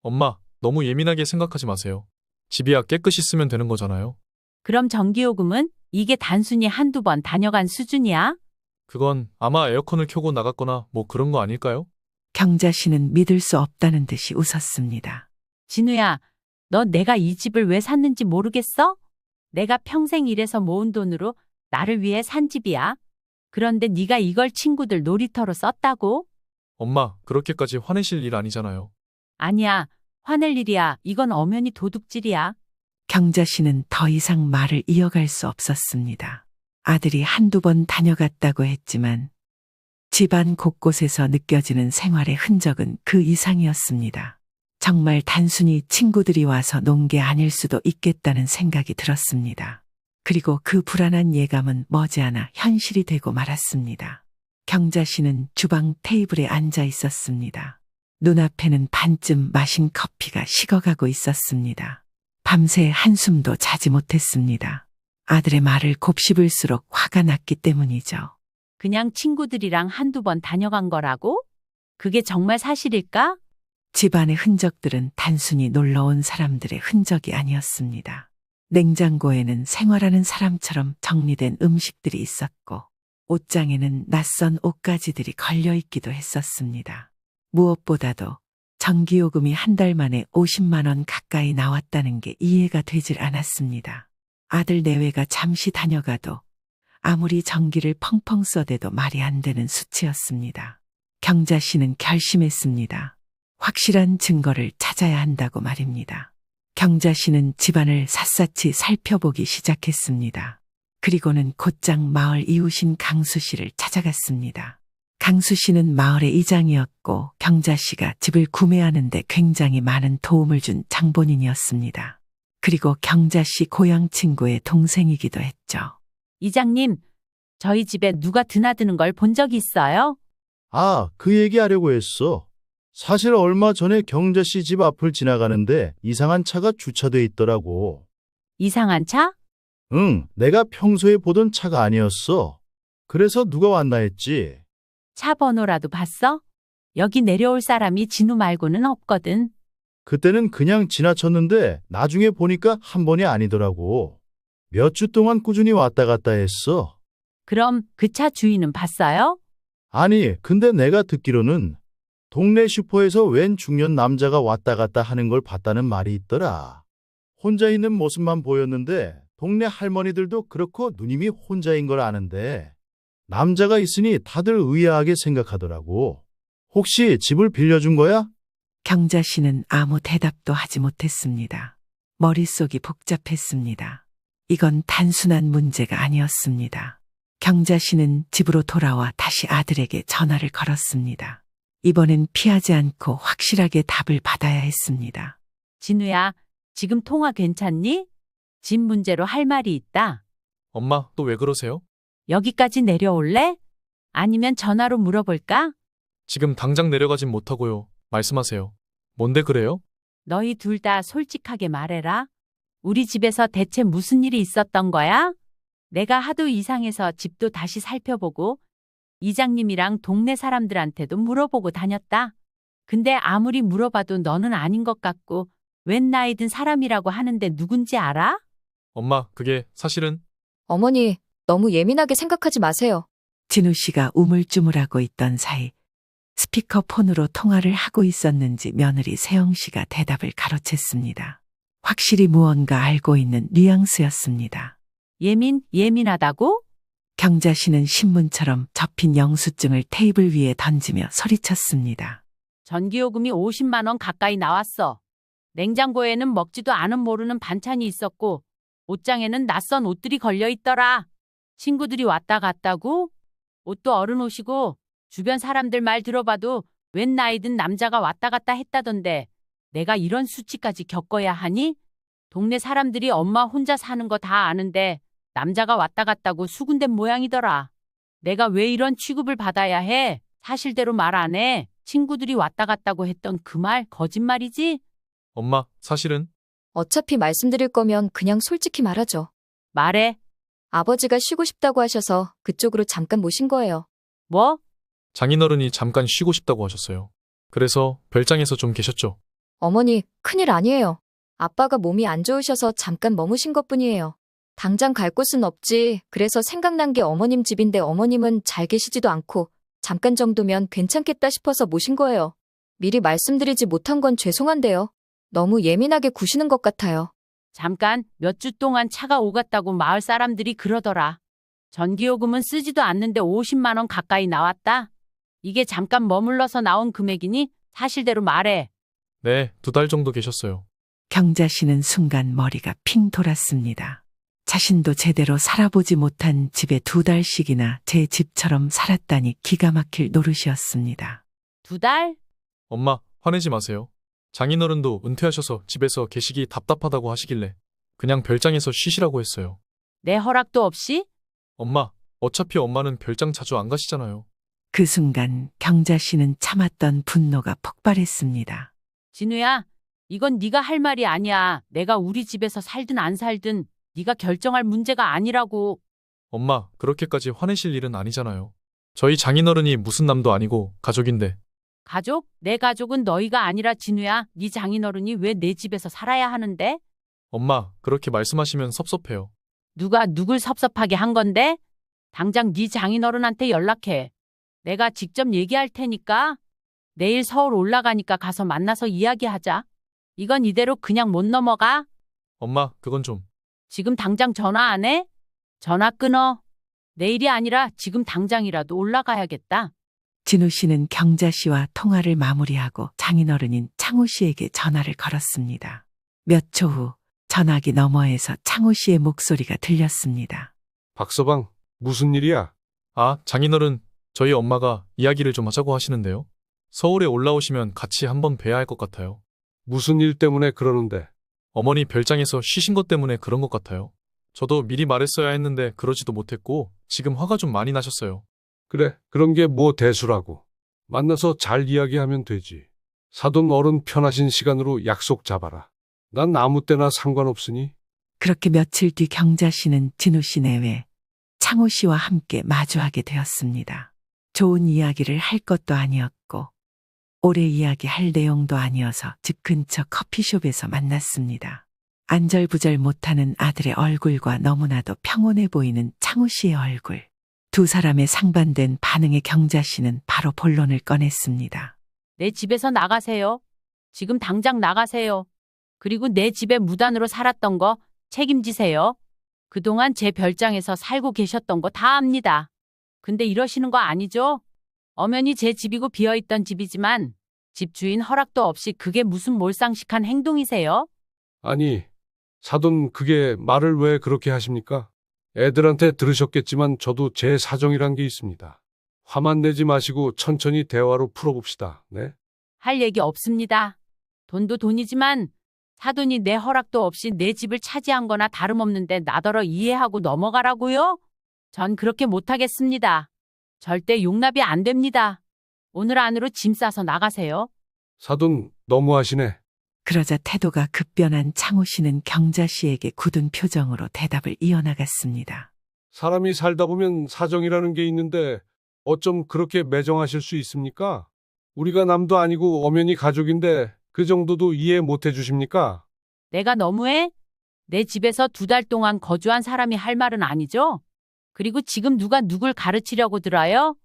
엄마, 너무 예민하게 생각하지 마세요. 집이야 깨끗이 쓰면 되는 거잖아요. 그럼 전기요금은? 이게 단순히 한두 번 다녀간 수준이야? 그건 아마 에어컨을 켜고 나갔거나 뭐 그런 거 아닐까요? 경자 씨는 믿을 수 없다는 듯이 웃었습니다. 진우야, 너 내가 이 집을 왜 샀는지 모르겠어? 내가 평생 일해서 모은 돈으로 나를 위해 산 집이야. 그런데 네가 이걸 친구들 놀이터로 썼다고? 엄마, 그렇게까지 화내실 일 아니잖아요. 아니야, 화낼 일이야. 이건 엄연히 도둑질이야. 경자 씨는 더 이상 말을 이어갈 수 없었습니다. 아들이 한두 번 다녀갔다고 했지만 집안 곳곳에서 느껴지는 생활의 흔적은 그 이상이었습니다. 정말 단순히 친구들이 와서 논 게 아닐 수도 있겠다는 생각이 들었습니다. 그리고 그 불안한 예감은 머지않아 현실이 되고 말았습니다. 경자 씨는 주방 테이블에 앉아 있었습니다. 눈앞에는 반쯤 마신 커피가 식어가고 있었습니다. 밤새 한숨도 자지 못했습니다. 아들의 말을 곱씹을수록 화가 났기 때문이죠. 그냥 친구들이랑 한두 번 다녀간 거라고? 그게 정말 사실일까? 집안의 흔적들은 단순히 놀러온 사람들의 흔적이 아니었습니다. 냉장고에는 생활하는 사람처럼 정리된 음식들이 있었고 옷장에는 낯선 옷가지들이 걸려 있기도 했었습니다. 무엇보다도 전기요금이 한 달 만에 50만 원 가까이 나왔다는 게 이해가 되질 않았습니다. 아들 내외가 잠시 다녀가도 아무리 전기를 펑펑 써대도 말이 안 되는 수치였습니다. 경자 씨는 결심했습니다. 확실한 증거를 찾아야 한다고 말입니다. 경자 씨는 집안을 샅샅이 살펴보기 시작했습니다. 그리고는 곧장 마을 이웃인 강수 씨를 찾아갔습니다. 강수 씨는 마을의 이장이었고 경자 씨가 집을 구매하는데 굉장히 많은 도움을 준 장본인이었습니다. 그리고 경자 씨 고향 친구의 동생이기도 했죠. 이장님, 저희 집에 누가 드나드는 걸 본 적이 있어요? 아, 그 얘기 하려고 했어. 사실 얼마 전에 경자 씨 집 앞을 지나가는데 이상한 차가 주차돼 있더라고. 이상한 차? 응, 내가 평소에 보던 차가 아니었어. 그래서 누가 왔나 했지. 차 번호라도 봤어? 여기 내려올 사람이 진우 말고는 없거든. 그때는 그냥 지나쳤는데 나중에 보니까 한 번이 아니더라고. 몇 주 동안 꾸준히 왔다 갔다 했어. 그럼 그 차 주인은 봤어요? 아니, 근데 내가 듣기로는 동네 슈퍼에서 웬 중년 남자가 왔다 갔다 하는 걸 봤다는 말이 있더라. 혼자 있는 모습만 보였는데 동네 할머니들도 그렇고 누님이 혼자인 걸 아는데 남자가 있으니 다들 의아하게 생각하더라고. 혹시 집을 빌려준 거야? 경자 씨는 아무 대답도 하지 못했습니다. 머릿속이 복잡했습니다. 이건 단순한 문제가 아니었습니다. 경자 씨는 집으로 돌아와 다시 아들에게 전화를 걸었습니다. 이번엔 피하지 않고 확실하게 답을 받아야 했습니다. 진우야, 지금 통화 괜찮니? 집 문제로 할 말이 있다. 엄마, 또 왜 그러세요? 여기까지 내려올래? 아니면 전화로 물어볼까? 지금 당장 내려가진 못하고요. 말씀하세요. 뭔데 그래요? 너희 둘 다 솔직하게 말해라. 우리 집에서 대체 무슨 일이 있었던 거야? 내가 하도 이상해서 집도 다시 살펴보고 이장님이랑 동네 사람들한테도 물어보고 다녔다. 근데 아무리 물어봐도 너는 아닌 것 같고 웬 나이 든 사람이라고 하는데 누군지 알아? 엄마, 그게 사실은 어머니, 너무 예민하게 생각하지 마세요. 진우 씨가 우물쭈물하고 있던 사이 스피커폰으로 통화를 하고 있었는지 며느리 세영 씨가 대답을 가로챘습니다. 확실히 무언가 알고 있는 뉘앙스였습니다. 예민하다고? 경자 씨는 신문처럼 접힌 영수증을 테이블 위에 던지며 소리쳤습니다. 전기요금이 50만 원 가까이 나왔어. 냉장고에는 먹지도 않은 모르는 반찬이 있었고 옷장에는 낯선 옷들이 걸려 있더라. 친구들이 왔다 갔다고? 옷도 어른 옷이고 주변 사람들 말 들어봐도 웬 나이 든 남자가 왔다 갔다 했다던데 내가 이런 수치까지 겪어야 하니? 동네 사람들이 엄마 혼자 사는 거 다 아는데 남자가 왔다 갔다고 수군댄 모양이더라. 내가 왜 이런 취급을 받아야 해? 사실대로 말 안 해. 친구들이 왔다 갔다고 했던 그 말 거짓말이지? 엄마, 사실은 어차피 말씀드릴 거면 그냥 솔직히 말하죠. 말해. 아버지가 쉬고 싶다고 하셔서 그쪽으로 잠깐 모신 거예요. 뭐? 장인어른이 잠깐 쉬고 싶다고 하셨어요. 그래서 별장에서 좀 계셨죠. 어머니, 큰일 아니에요. 아빠가 몸이 안 좋으셔서 잠깐 머무신 것뿐이에요. 당장 갈 곳은 없지. 그래서 생각난 게 어머님 집인데 어머님은 잘 계시지도 않고 잠깐 정도면 괜찮겠다 싶어서 모신 거예요. 미리 말씀드리지 못한 건 죄송한데요. 너무 예민하게 구시는 것 같아요. 잠깐 몇 주 동안 차가 오갔다고 마을 사람들이 그러더라. 전기요금은 쓰지도 않는데 50만 원 가까이 나왔다. 이게 잠깐 머물러서 나온 금액이니 사실대로 말해. 네, 2달 정도 계셨어요. 경자 씨는 순간 머리가 핑 돌았습니다. 자신도 제대로 살아보지 못한 집에 2달씩이나 제 집처럼 살았다니 기가 막힐 노릇이었습니다. 2달? 엄마, 화내지 마세요. 장인어른도 은퇴하셔서 집에서 계시기 답답하다고 하시길래 그냥 별장에서 쉬시라고 했어요. 내 허락도 없이? 엄마, 어차피 엄마는 별장 자주 안 가시잖아요. 그 순간 경자 씨는 참았던 분노가 폭발했습니다. 진우야, 이건 네가 할 말이 아니야. 내가 우리 집에서 살든 안 살든 네가 결정할 문제가 아니라고. 엄마, 그렇게까지 화내실 일은 아니잖아요. 저희 장인어른이 무슨 남도 아니고 가족인데. 가족? 내 가족은 너희가 아니라 진우야. 네 장인어른이 왜 내 집에서 살아야 하는데? 엄마, 그렇게 말씀하시면 섭섭해요. 누가 누굴 섭섭하게 한 건데? 당장 네 장인어른한테 연락해. 내가 직접 얘기할 테니까 내일 서울 올라가니까 가서 만나서 이야기하자. 이건 이대로 그냥 못 넘어가. 엄마, 그건 좀. 지금 당장 전화 안 해? 전화 끊어. 내일이 아니라 지금 당장이라도 올라가야겠다. 진우 씨는 경자 씨와 통화를 마무리하고 장인어른인 창호 씨에게 전화를 걸었습니다. 몇 초 후 전화기 너머에서 창호 씨의 목소리가 들렸습니다. 박서방, 무슨 일이야? 아, 장인어른, 저희 엄마가 이야기를 좀 하자고 하시는데요. 서울에 올라오시면 같이 한번 뵈야 할 것 같아요. 무슨 일 때문에 그러는데? 어머니 별장에서 쉬신 것 때문에 그런 것 같아요. 저도 미리 말했어야 했는데 그러지도 못했고 지금 화가 좀 많이 나셨어요. 그래, 그런 게 뭐 대수라고. 만나서 잘 이야기하면 되지. 사돈 어른 편하신 시간으로 약속 잡아라. 난 아무 때나 상관없으니. 그렇게 며칠 뒤 경자 씨는 진우 씨 내외 창호 씨와 함께 마주하게 되었습니다. 좋은 이야기를 할 것도 아니었고 오래 이야기할 내용도 아니어서 집 근처 커피숍에서 만났습니다. 안절부절 못하는 아들의 얼굴과 너무나도 평온해 보이는 창호 씨의 얼굴. 두 사람의 상반된 반응에 경자 씨는 바로 본론을 꺼냈습니다. 내 집에서 나가세요. 지금 당장 나가세요. 그리고 내 집에 무단으로 살았던 거 책임지세요. 그동안 제 별장에서 살고 계셨던 거 다 압니다. 근데 이러시는 거 아니죠? 엄연히 제 집이고 비어있던 집이지만 집주인 허락도 없이 그게 무슨 몰상식한 행동이세요? 아니, 사돈 그게 말을 왜 그렇게 하십니까? 애들한테 들으셨겠지만 저도 제 사정이란 게 있습니다. 화만 내지 마시고 천천히 대화로 풀어봅시다. 네? 할 얘기 없습니다. 돈도 돈이지만 사돈이 내 허락도 없이 내 집을 차지한 거나 다름없는데 나더러 이해하고 넘어가라고요? 전 그렇게 못하겠습니다. 절대 용납이 안 됩니다. 오늘 안으로 짐 싸서 나가세요. 사돈 너무하시네. 그러자 태도가 급변한 창호 씨는 경자 씨에게 굳은 표정으로 대답을 이어나갔습니다. 사람이 살다 보면 사정이라는 게 있는데 어쩜 그렇게 매정하실 수 있습니까? 우리가 남도 아니고 엄연히 가족인데 그 정도도 이해 못 해주십니까? 내가 너무해? 내 집에서 2달 동안 거주한 사람이 할 말은 아니죠? 그리고 지금 누가 누굴 가르치려고 들어요?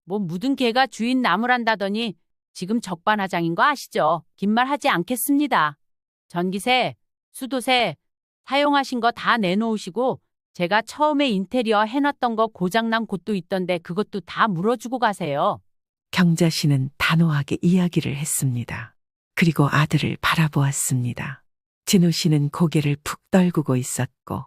뭐 묻은 개가 주인 나무란다더니 지금 적반하장인 거 아시죠? 긴 말 하지 않겠습니다. 전기세, 수도세, 사용하신 거 다 내놓으시고 제가 처음에 인테리어 해놨던 거 고장난 곳도 있던데 그것도 다 물어주고 가세요. 경자 씨는 단호하게 이야기를 했습니다. 그리고 아들을 바라보았습니다. 진우 씨는 고개를 푹 떨구고 있었고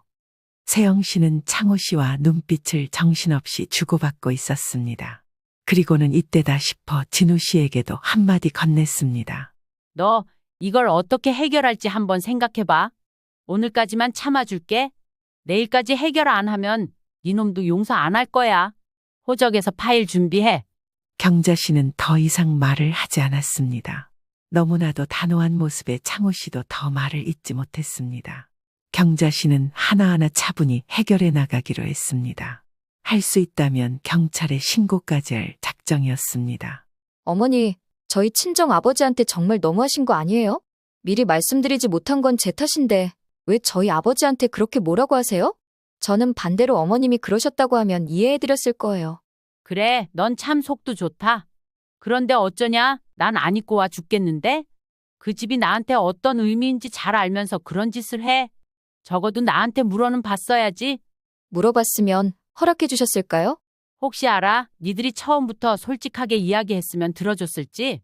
세영 씨는 창호 씨와 눈빛을 정신없이 주고받고 있었습니다. 그리고는 이때다 싶어 진우 씨에게도 한마디 건넸습니다. 너 이걸 어떻게 해결할지 한번 생각해봐. 오늘까지만 참아줄게. 내일까지 해결 안 하면 니놈도 용서 안 할 거야. 호적에서 파일 준비해. 경자 씨는 더 이상 말을 하지 않았습니다. 너무나도 단호한 모습에 창호 씨도 더 말을 잇지 못했습니다. 경자 씨는 하나하나 차분히 해결해 나가기로 했습니다. 할 수 있다면 경찰에 신고까지 할 작정이었습니다. 어머니, 저희 친정 아버지한테 정말 너무하신 거 아니에요? 미리 말씀드리지 못한 건 제 탓인데 왜 저희 아버지한테 그렇게 뭐라고 하세요? 저는 반대로 어머님이 그러셨다고 하면 이해해드렸을 거예요. 그래, 넌 참 속도 좋다. 그런데 어쩌냐? 난 안 입고 와 죽겠는데? 그 집이 나한테 어떤 의미인지 잘 알면서 그런 짓을 해. 적어도 나한테 물어는 봤어야지. 물어봤으면 허락해 주셨을까요? 혹시 알아? 니들이 처음부터 솔직하게 이야기했으면 들어줬을지?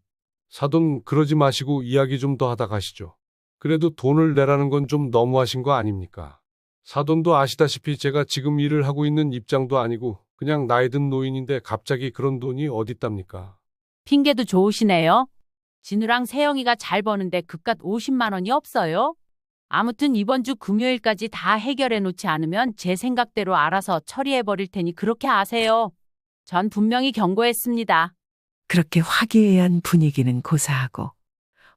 사돈 그러지 마시고 이야기 좀 더 하다 가시죠. 그래도 돈을 내라는 건 좀 너무하신 거 아닙니까? 사돈도 아시다시피 제가 지금 일을 하고 있는 입장도 아니고 그냥 나이 든 노인인데 갑자기 그런 돈이 어딨답니까? 핑계도 좋으시네요. 진우랑 세영이가 잘 버는데 그깟 50만 원이 없어요? 아무튼 이번 주 금요일까지 다 해결해 놓지 않으면 제 생각대로 알아서 처리해 버릴 테니 그렇게 아세요. 전 분명히 경고했습니다. 그렇게 화기애애한 분위기는 고사하고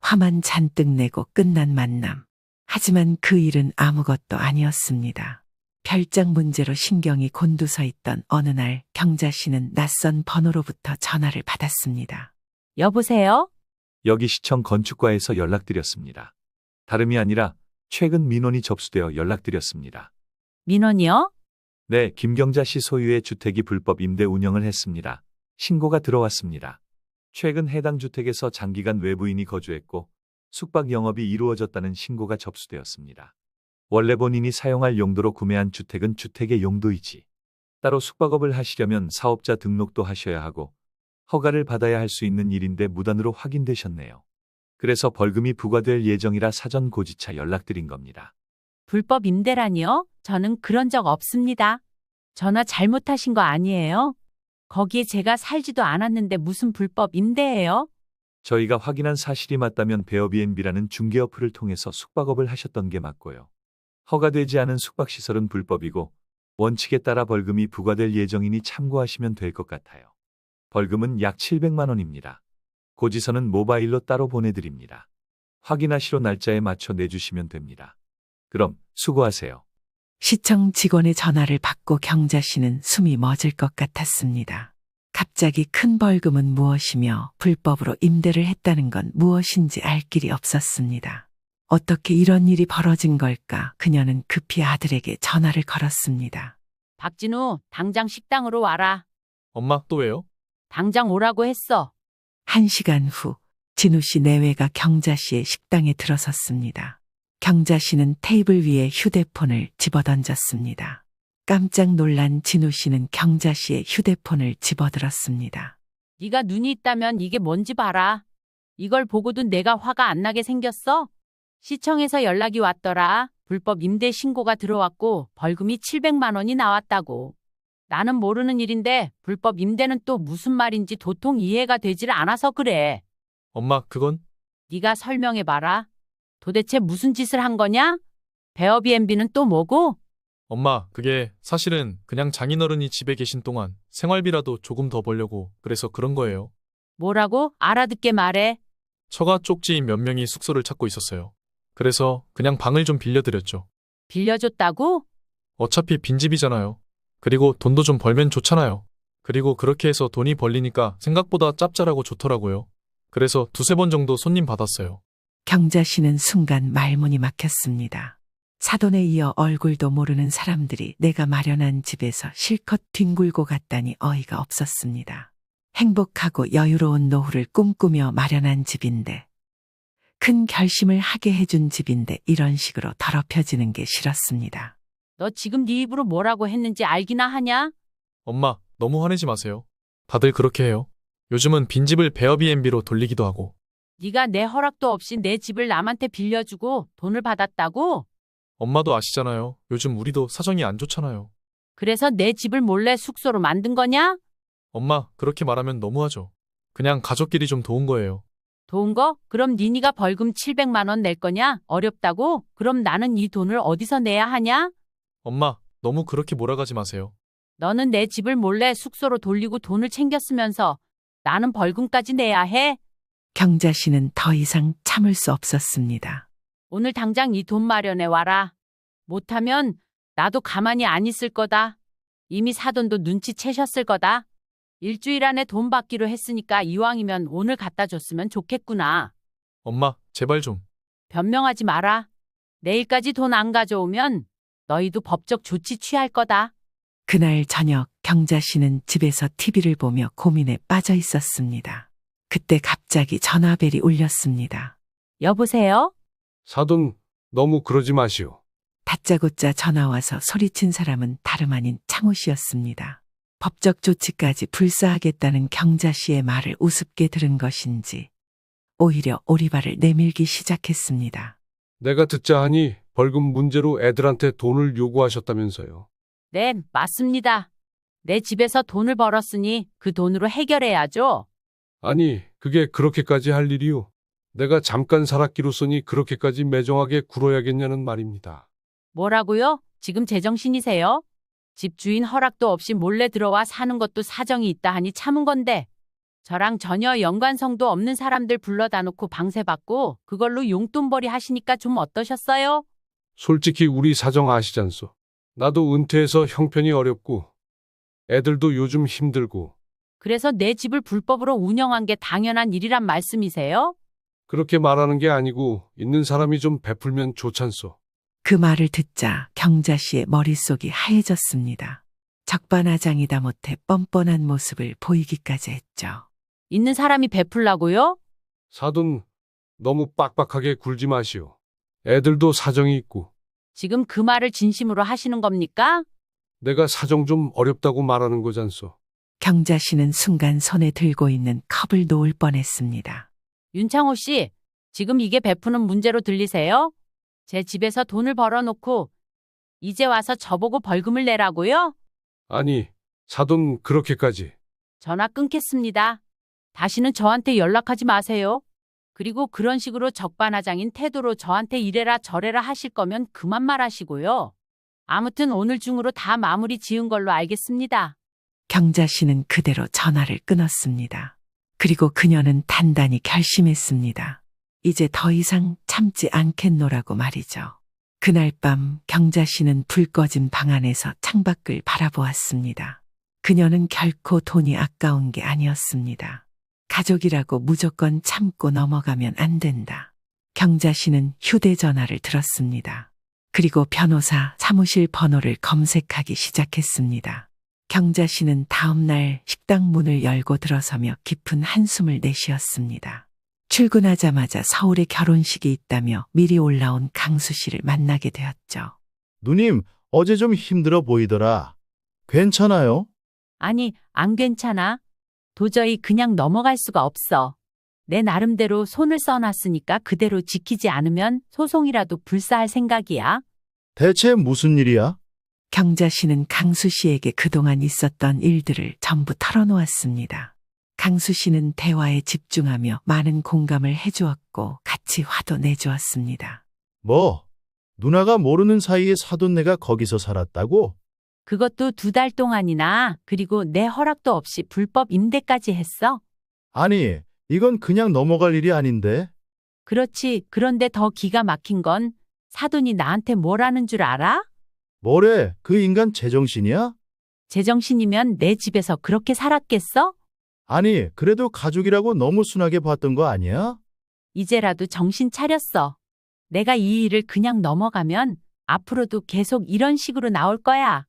화만 잔뜩 내고 끝난 만남. 하지만 그 일은 아무것도 아니었습니다. 별장 문제로 신경이 곤두서 있던 어느 날 경자 씨는 낯선 번호로부터 전화를 받았습니다. 여보세요? 여기 시청 건축과에서 연락드렸습니다. 다름이 아니라 최근 민원이 접수되어 연락드렸습니다. 민원이요? 네, 김경자 씨 소유의 주택이 불법 임대 운영을 했습니다. 신고가 들어왔습니다. 최근 해당 주택에서 장기간 외부인이 거주했고 숙박 영업이 이루어졌다는 신고가 접수되었습니다. 원래 본인이 사용할 용도로 구매한 주택은 주택의 용도이지. 따로 숙박업을 하시려면 사업자 등록도 하셔야 하고 허가를 받아야 할 수 있는 일인데 무단으로 확인되셨네요. 그래서 벌금이 부과될 예정이라 사전 고지차 연락드린 겁니다. 불법 임대라니요? 저는 그런 적 없습니다. 전화 잘못하신 거 아니에요? 거기에 제가 살지도 않았는데 무슨 불법 임대예요? 저희가 확인한 사실이 맞다면 베어비앤비라는 중개 어플을 통해서 숙박업을 하셨던 게 맞고요. 허가되지 않은 숙박시설은 불법이고 원칙에 따라 벌금이 부과될 예정이니 참고하시면 될 것 같아요. 벌금은 약 700만 원입니다. 고지서는 모바일로 따로 보내드립니다. 확인하시러 날짜에 맞춰 내주시면 됩니다. 그럼 수고하세요. 시청 직원의 전화를 받고 경자 씨는 숨이 멎을 것 같았습니다. 갑자기 큰 벌금은 무엇이며 불법으로 임대를 했다는 건 무엇인지 알 길이 없었습니다. 어떻게 이런 일이 벌어진 걸까? 그녀는 급히 아들에게 전화를 걸었습니다. 박진우, 당장 식당으로 와라. 엄마, 또 왜요? 당장 오라고 했어. 1시간 후 진우 씨 내외가 경자 씨의 식당에 들어섰습니다. 경자 씨는 테이블 위에 휴대폰을 집어던졌습니다. 깜짝 놀란 진우 씨는 경자 씨의 휴대폰을 집어들었습니다. 네가 눈이 있다면 이게 뭔지 봐라. 이걸 보고도 내가 화가 안 나게 생겼어? 시청에서 연락이 왔더라. 불법 임대 신고가 들어왔고 벌금이 700만 원이 나왔다고. 나는 모르는 일인데 불법 임대는 또 무슨 말인지 도통 이해가 되질 않아서 그래. 엄마, 그건? 네가 설명해봐라. 도대체 무슨 짓을 한 거냐? 베어비앤비는 또 뭐고? 엄마, 그게 사실은 그냥 장인어른이 집에 계신 동안 생활비라도 조금 더 벌려고 그래서 그런 거예요. 뭐라고? 알아듣게 말해. 처가 쪽지인 몇 명이 숙소를 찾고 있었어요. 그래서 그냥 방을 좀 빌려드렸죠. 빌려줬다고? 어차피 빈집이잖아요. 그리고 돈도 좀 벌면 좋잖아요. 그리고 그렇게 해서 돈이 벌리니까 생각보다 짭짤하고 좋더라고요. 그래서 두세 번 정도 손님 받았어요. 경자 씨는 순간 말문이 막혔습니다. 사돈에 이어 얼굴도 모르는 사람들이 내가 마련한 집에서 실컷 뒹굴고 갔다니 어이가 없었습니다. 행복하고 여유로운 노후를 꿈꾸며 마련한 집인데, 큰 결심을 하게 해준 집인데 이런 식으로 더럽혀지는 게 싫었습니다. 너 지금 네 입으로 뭐라고 했는지 알기나 하냐? 엄마, 너무 화내지 마세요. 다들 그렇게 해요. 요즘은 빈집을 베어비앤비로 돌리기도 하고. 네가 내 허락도 없이 내 집을 남한테 빌려주고 돈을 받았다고? 엄마도 아시잖아요. 요즘 우리도 사정이 안 좋잖아요. 그래서 내 집을 몰래 숙소로 만든 거냐? 엄마, 그렇게 말하면 너무하죠. 그냥 가족끼리 좀 도운 거예요. 도운 거? 그럼 니니가 벌금 700만 원 낼 거냐? 어렵다고? 그럼 나는 이 돈을 어디서 내야 하냐? 엄마, 너무 그렇게 몰아가지 마세요. 너는 내 집을 몰래 숙소로 돌리고 돈을 챙겼으면서 나는 벌금까지 내야 해? 경자 씨는 더 이상 참을 수 없었습니다. 오늘 당장 이 돈 마련해 와라. 못하면 나도 가만히 안 있을 거다. 이미 사돈도 눈치채셨을 거다. 일주일 안에 돈 받기로 했으니까 이왕이면 오늘 갖다 줬으면 좋겠구나. 엄마, 제발 좀. 변명하지 마라. 내일까지 돈 안 가져오면 너희도 법적 조치 취할 거다. 그날 저녁 경자 씨는 집에서 TV를 보며 고민에 빠져 있었습니다. 그때 갑자기 전화벨이 울렸습니다. 여보세요? 사돈, 너무 그러지 마시오. 다짜고짜 전화와서 소리친 사람은 다름 아닌 창호 씨였습니다. 법적 조치까지 불사하겠다는 경자 씨의 말을 우습게 들은 것인지 오히려 오리발을 내밀기 시작했습니다. 내가 듣자 하니 벌금 문제로 애들한테 돈을 요구하셨다면서요. 네, 맞습니다. 내 집에서 돈을 벌었으니 그 돈으로 해결해야죠. 아니, 그게 그렇게까지 할 일이요. 내가 잠깐 살았기로서니 그렇게까지 매정하게 굴어야겠냐는 말입니다. 뭐라고요? 지금 제정신이세요? 집주인 허락도 없이 몰래 들어와 사는 것도 사정이 있다 하니 참은 건데 저랑 전혀 연관성도 없는 사람들 불러다 놓고 방세받고 그걸로 용돈벌이 하시니까 좀 어떠셨어요? 솔직히 우리 사정 아시잖소. 나도 은퇴해서 형편이 어렵고 애들도 요즘 힘들고 그래서 내 집을 불법으로 운영한 게 당연한 일이란 말씀이세요? 그렇게 말하는 게 아니고 있는 사람이 좀 베풀면 좋잖소. 그 말을 듣자 경자 씨의 머릿속이 하얘졌습니다. 적반하장이다 못해 뻔뻔한 모습을 보이기까지 했죠. 있는 사람이 베풀라고요? 사돈, 너무 빡빡하게 굴지 마시오. 애들도 사정이 있고 지금 그 말을 진심으로 하시는 겁니까? 내가 사정 좀 어렵다고 말하는 거잖소. 경자 씨는 순간 손에 들고 있는 컵을 놓을 뻔했습니다. 윤창호 씨, 지금 이게 베푸는 문제로 들리세요? 제 집에서 돈을 벌어놓고 이제 와서 저보고 벌금을 내라고요? 아니, 사돈 그렇게까지. 전화 끊겠습니다. 다시는 저한테 연락하지 마세요. 그리고 그런 식으로 적반하장인 태도로 저한테 이래라 저래라 하실 거면 그만 말하시고요. 아무튼 오늘 중으로 다 마무리 지은 걸로 알겠습니다. 경자 씨는 그대로 전화를 끊었습니다. 그리고 그녀는 단단히 결심했습니다. 이제 더 이상 참지 않겠노라고 말이죠. 그날 밤 경자 씨는 불 꺼진 방 안에서 창밖을 바라보았습니다. 그녀는 결코 돈이 아까운 게 아니었습니다. 가족이라고 무조건 참고 넘어가면 안 된다. 경자 씨는 휴대전화를 들었습니다. 그리고 변호사 사무실 번호를 검색하기 시작했습니다. 경자 씨는 다음 날 식당 문을 열고 들어서며 깊은 한숨을 내쉬었습니다. 출근하자마자 서울에 결혼식이 있다며 미리 올라온 강수 씨를 만나게 되었죠. 누님, 어제 좀 힘들어 보이더라. 괜찮아요? 아니, 안 괜찮아. 도저히 그냥 넘어갈 수가 없어. 내 나름대로 손을 써놨으니까 그대로 지키지 않으면 소송이라도 불사할 생각이야. 대체 무슨 일이야? 경자 씨는 강수 씨에게 그동안 있었던 일들을 전부 털어놓았습니다. 강수 씨는 대화에 집중하며 많은 공감을 해주었고 같이 화도 내주었습니다. 뭐? 누나가 모르는 사이에 사돈네가 거기서 살았다고? 그것도 2달 동안이나, 그리고 내 허락도 없이 불법 임대까지 했어. 아니, 이건 그냥 넘어갈 일이 아닌데. 그렇지. 그런데 더 기가 막힌 건 사돈이 나한테 뭐라는 줄 알아? 뭐래, 그 인간 제정신이야? 제정신이면 내 집에서 그렇게 살았겠어? 아니, 그래도 가족이라고 너무 순하게 봤던 거 아니야? 이제라도 정신 차렸어. 내가 이 일을 그냥 넘어가면 앞으로도 계속 이런 식으로 나올 거야.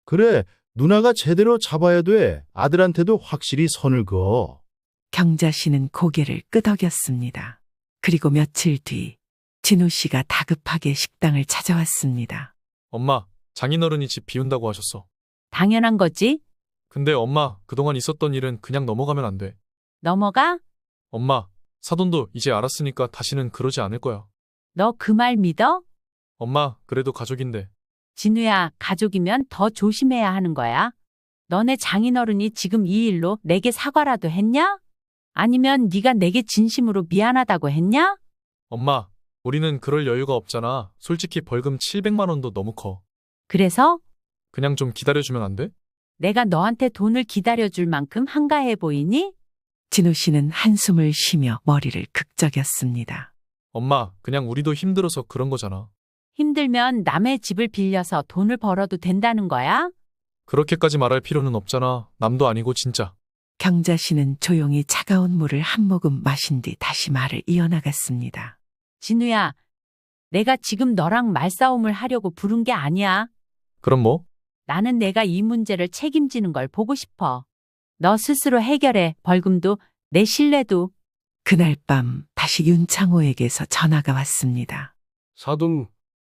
그래, 누나가 제대로 잡아야 돼. 아들한테도 확실히 선을 그어. 경자 씨는 고개를 끄덕였습니다. 그리고 며칠 뒤 진우 씨가 다급하게 식당을 찾아왔습니다. 엄마, 장인어른이 집 비운다고 하셨어. 당연한 거지. 근데 엄마, 그동안 있었던 일은 그냥 넘어가면 안 돼. 넘어가? 엄마, 사돈도 이제 알았으니까 다시는 그러지 않을 거야. 너 그 말 믿어? 엄마, 그래도 가족인데. 진우야, 가족이면 더 조심해야 하는 거야. 너네 장인어른이 지금 이 일로 내게 사과라도 했냐? 아니면 네가 내게 진심으로 미안하다고 했냐? 엄마, 우리는 그럴 여유가 없잖아. 솔직히 벌금 700만 원도 너무 커. 그래서 그냥 좀 기다려주면 안 돼? 내가 너한테 돈을 기다려줄 만큼 한가해 보이니? 진우 씨는 한숨을 쉬며 머리를 극적였습니다. 엄마, 그냥 우리도 힘들어서 그런 거잖아. 힘들면 남의 집을 빌려서 돈을 벌어도 된다는 거야? 그렇게까지 말할 필요는 없잖아. 남도 아니고 진짜. 경자 씨는 조용히 차가운 물을 한 모금 마신 뒤 다시 말을 이어나갔습니다. 진우야, 내가 지금 너랑 말싸움을 하려고 부른 게 아니야. 그럼 뭐? 나는 내가 이 문제를 책임지는 걸 보고 싶어. 너 스스로 해결해. 벌금도 내 신뢰도. 그날 밤 다시 윤창호에게서 전화가 왔습니다. 사돈,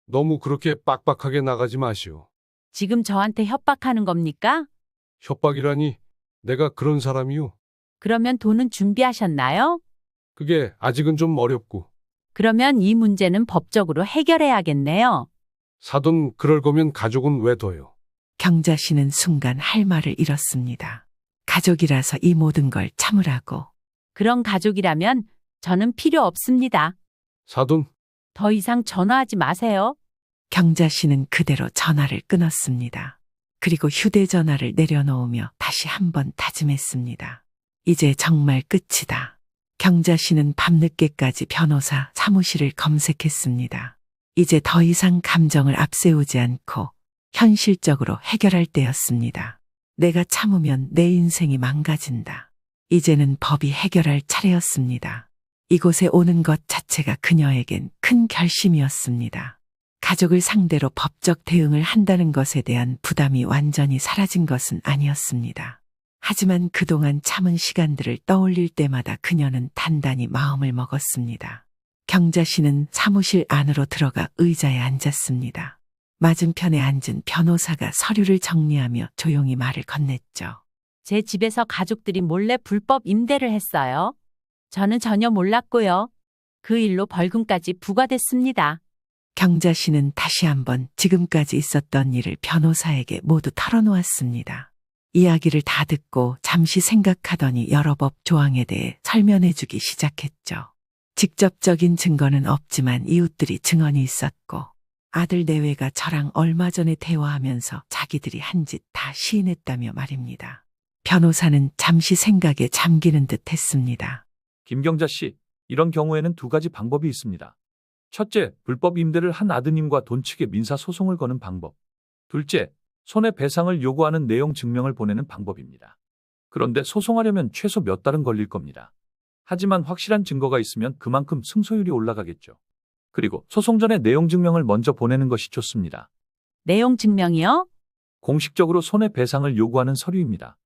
너무 그렇게 빡빡하게 나가지 마시오. 지금 저한테 협박하는 겁니까? 협박이라니, 내가 그런 사람이요. 그러면 돈은 준비하셨나요? 그게 아직은 좀 어렵고. 그러면 이 문제는 법적으로 해결해야겠네요. 사돈, 그럴 거면 가족은 왜 둬요? 경자 씨는 순간 할 말을 잃었습니다. 가족이라서 이 모든 걸 참으라고. 그런 가족이라면 저는 필요 없습니다. 사돈, 더 이상 전화하지 마세요. 경자 씨는 그대로 전화를 끊었습니다. 그리고 휴대전화를 내려놓으며 다시 한번 다짐했습니다. 이제 정말 끝이다. 경자 씨는 밤늦게까지 변호사 사무실을 검색했습니다. 이제 더 이상 감정을 앞세우지 않고 현실적으로 해결할 때였습니다. 내가 참으면 내 인생이 망가진다. 이제는 법이 해결할 차례였습니다. 이곳에 오는 것 자체가 그녀에겐 큰 결심이었습니다. 가족을 상대로 법적 대응을 한다는 것에 대한 부담이 완전히 사라진 것은 아니었습니다. 하지만 그동안 참은 시간들을 떠올릴 때마다 그녀는 단단히 마음을 먹었습니다. 경자 씨는 사무실 안으로 들어가 의자에 앉았습니다. 맞은편에 앉은 변호사가 서류를 정리하며 조용히 말을 건넸죠. 제 집에서 가족들이 몰래 불법 임대를 했어요. 저는 전혀 몰랐고요. 그 일로 벌금까지 부과됐습니다. 경자 씨는 다시 한번 지금까지 있었던 일을 변호사에게 모두 털어놓았습니다. 이야기를 다 듣고 잠시 생각하더니 여러 법 조항에 대해 설명해 주기 시작했죠. 직접적인 증거는 없지만 이웃들이 증언이 있었고 아들 내외가 저랑 얼마 전에 대화하면서 자기들이 한 짓 다 시인했다며 말입니다. 변호사는 잠시 생각에 잠기는 듯 했습니다. 김경자 씨, 이런 경우에는 두 가지 방법이 있습니다. 첫째, 불법 임대를 한 아드님과 돈 측에 민사 소송을 거는 방법. 둘째, 손해배상을 요구하는 내용 증명을 보내는 방법입니다. 그런데 소송하려면 최소 몇 달은 걸릴 겁니다. 하지만 확실한 증거가 있으면 그만큼 승소율이 올라가겠죠. 그리고 소송 전에 내용 증명을 먼저 보내는 것이 좋습니다. 내용 증명이요? 공식적으로 손해배상을 요구하는 서류입니다.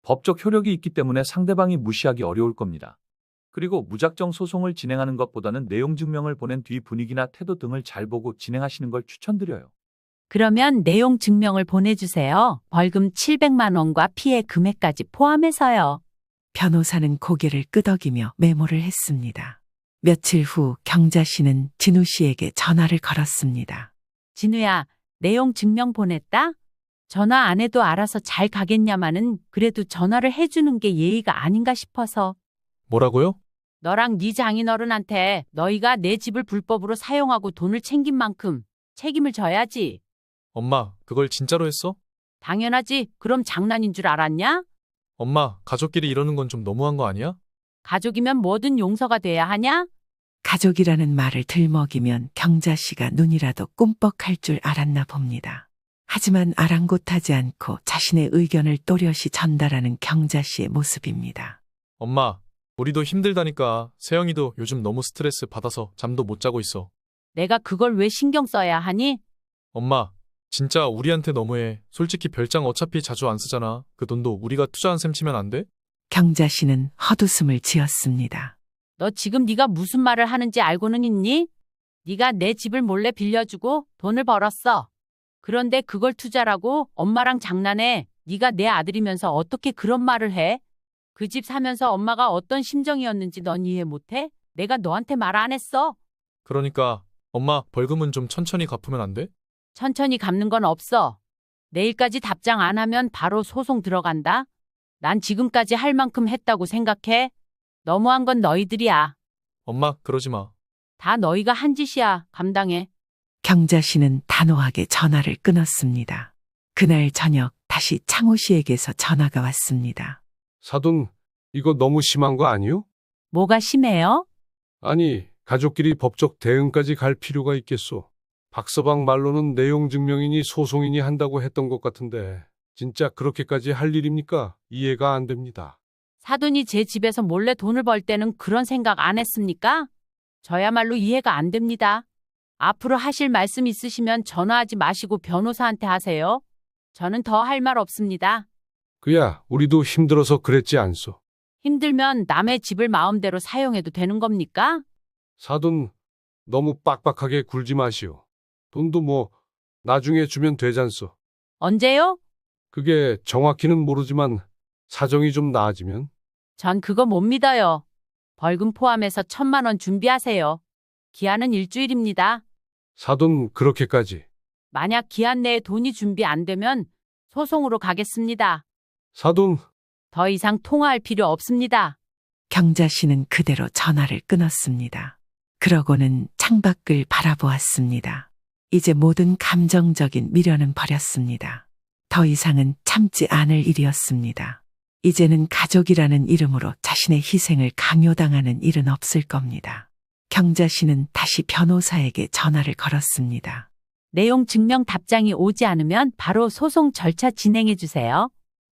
법적 효력이 있기 때문에 상대방이 무시하기 어려울 겁니다. 그리고 무작정 소송을 진행하는 것보다는 내용 증명을 보낸 뒤 분위기나 태도 등을 잘 보고 진행하시는 걸 추천드려요. 그러면 내용 증명을 보내주세요. 벌금 700만 원과 피해 금액까지 포함해서요. 변호사는 고개를 끄덕이며 메모를 했습니다. 며칠 후 경자 씨는 진우 씨에게 전화를 걸었습니다. 진우야, 내용 증명 보냈다? 전화 안 해도 알아서 잘 가겠냐마는 그래도 전화를 해주는 게 예의가 아닌가 싶어서. 뭐라고요? 너랑 네 장인어른한테 너희가 내 집을 불법으로 사용하고 돈을 챙긴 만큼 책임을 져야지. 엄마, 그걸 진짜로 했어? 당연하지. 그럼 장난인 줄 알았냐? 엄마, 가족끼리 이러는 건 좀 너무한 거 아니야? 가족이면 뭐든 용서가 돼야 하냐? 가족이라는 말을 들먹이면 경자 씨가 눈이라도 꿈뻑할 줄 알았나 봅니다. 하지만 아랑곳하지 않고 자신의 의견을 또렷이 전달하는 경자 씨의 모습입니다. 엄마, 우리도 힘들다니까. 세영이도 요즘 너무 스트레스 받아서 잠도 못 자고 있어. 내가 그걸 왜 신경 써야 하니? 엄마, 진짜 우리한테 너무해. 솔직히 별장 어차피 자주 안 쓰잖아. 그 돈도 우리가 투자한 셈 치면 안 돼? 경자 씨는 헛웃음을 지었습니다. 너 지금 네가 무슨 말을 하는지 알고는 있니? 네가 내 집을 몰래 빌려주고 돈을 벌었어. 그런데 그걸 투자라고 엄마랑 장난해. 네가 내 아들이면서 어떻게 그런 말을 해? 그 집 사면서 엄마가 어떤 심정이었는지 넌 이해 못해? 내가 너한테 말 안 했어. 그러니까 엄마, 벌금은 좀 천천히 갚으면 안 돼? 천천히 갚는 건 없어. 내일까지 답장 안 하면 바로 소송 들어간다. 난 지금까지 할 만큼 했다고 생각해. 너무한 건 너희들이야. 엄마, 그러지 마. 다 너희가 한 짓이야. 감당해. 경자 씨는 단호하게 전화를 끊었습니다. 그날 저녁 다시 창호 씨에게서 전화가 왔습니다. 사돈, 이거 너무 심한 거 아니요? 뭐가 심해요? 아니, 가족끼리 법적 대응까지 갈 필요가 있겠소. 박서방 말로는 내용 증명이니 소송이니 한다고 했던 것 같은데 진짜 그렇게까지 할 일입니까? 이해가 안 됩니다. 사돈이 제 집에서 몰래 돈을 벌 때는 그런 생각 안 했습니까? 저야말로 이해가 안 됩니다. 앞으로 하실 말씀 있으시면 전화하지 마시고 변호사한테 하세요. 저는 더 할 말 없습니다. 그야, 우리도 힘들어서 그랬지 않소. 힘들면 남의 집을 마음대로 사용해도 되는 겁니까? 사돈, 너무 빡빡하게 굴지 마시오. 돈도 뭐 나중에 주면 되잖소. 언제요? 그게 정확히는 모르지만 사정이 좀 나아지면. 전 그거 못 믿어요. 벌금 포함해서 1,000만 원 준비하세요. 기한은 일주일입니다. 사돈 그렇게까지. 만약 기한 내에 돈이 준비 안 되면 소송으로 가겠습니다. 사돈, 더 이상 통화할 필요 없습니다. 경자 씨는 그대로 전화를 끊었습니다. 그러고는 창밖을 바라보았습니다. 이제 모든 감정적인 미련은 버렸습니다. 더 이상은 참지 않을 일이었습니다. 이제는 가족이라는 이름으로 자신의 희생을 강요당하는 일은 없을 겁니다. 경자 씨는 다시 변호사에게 전화를 걸었습니다. 내용 증명 답장이 오지 않으면 바로 소송 절차 진행해 주세요.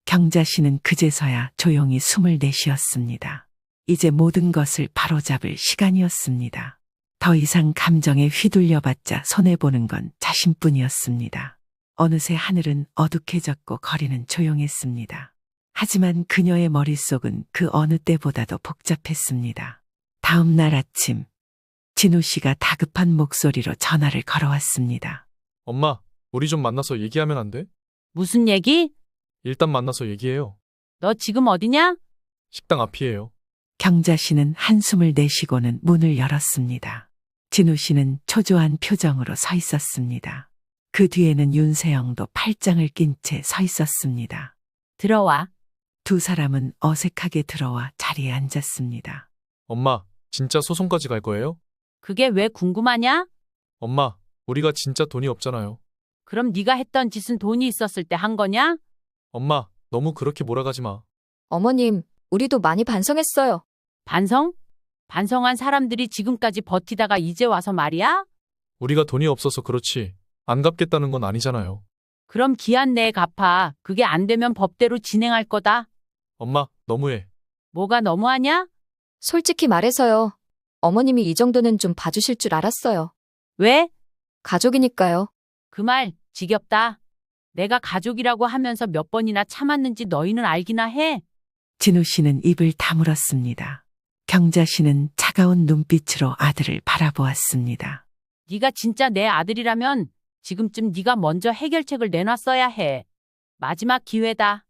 경자 씨는 그제서야 조용히 숨을 내쉬었습니다. 이제 모든 것을 바로잡을 시간이었습니다. 더 이상 감정에 휘둘려봤자 손해보는 건 자신뿐이었습니다. 어느새 하늘은 어둑해졌고 거리는 조용했습니다. 하지만 그녀의 머릿속은 그 어느 때보다도 복잡했습니다. 다음 날 아침, 진우 씨가 다급한 목소리로 전화를 걸어왔습니다. 엄마, 우리 좀 만나서 얘기하면 안 돼? 무슨 얘기? 일단 만나서 얘기해요. 너 지금 어디냐? 식당 앞이에요. 경자 씨는 한숨을 내쉬고는 문을 열었습니다. 진우 씨는 초조한 표정으로 서 있었습니다. 그 뒤에는 윤세영도 팔짱을 낀 채 서 있었습니다. 들어와. 두 사람은 어색하게 들어와 자리에 앉았습니다. 엄마, 진짜 소송까지 갈 거예요? 그게 왜 궁금하냐? 엄마, 우리가 진짜 돈이 없잖아요. 그럼 네가 했던 짓은 돈이 있었을 때 한 거냐? 엄마, 너무 그렇게 몰아가지 마. 어머님, 우리도 많이 반성했어요. 반성? 반성한 사람들이 지금까지 버티다가 이제 와서 말이야? 우리가 돈이 없어서 그렇지. 안 갚겠다는 건 아니잖아요. 그럼 기한 내에 갚아. 그게 안 되면 법대로 진행할 거다. 엄마, 너무해. 뭐가 너무하냐? 솔직히 말해서요. 어머님이 이 정도는 좀 봐주실 줄 알았어요. 왜? 가족이니까요. 그 말 지겹다. 내가 가족이라고 하면서 몇 번이나 참았는지 너희는 알기나 해. 진우 씨는 입을 다물었습니다. 경자 씨는 차가운 눈빛으로 아들을 바라보았습니다. 네가 진짜 내 아들이라면 지금쯤 네가 먼저 해결책을 내놨어야 해. 마지막 기회다.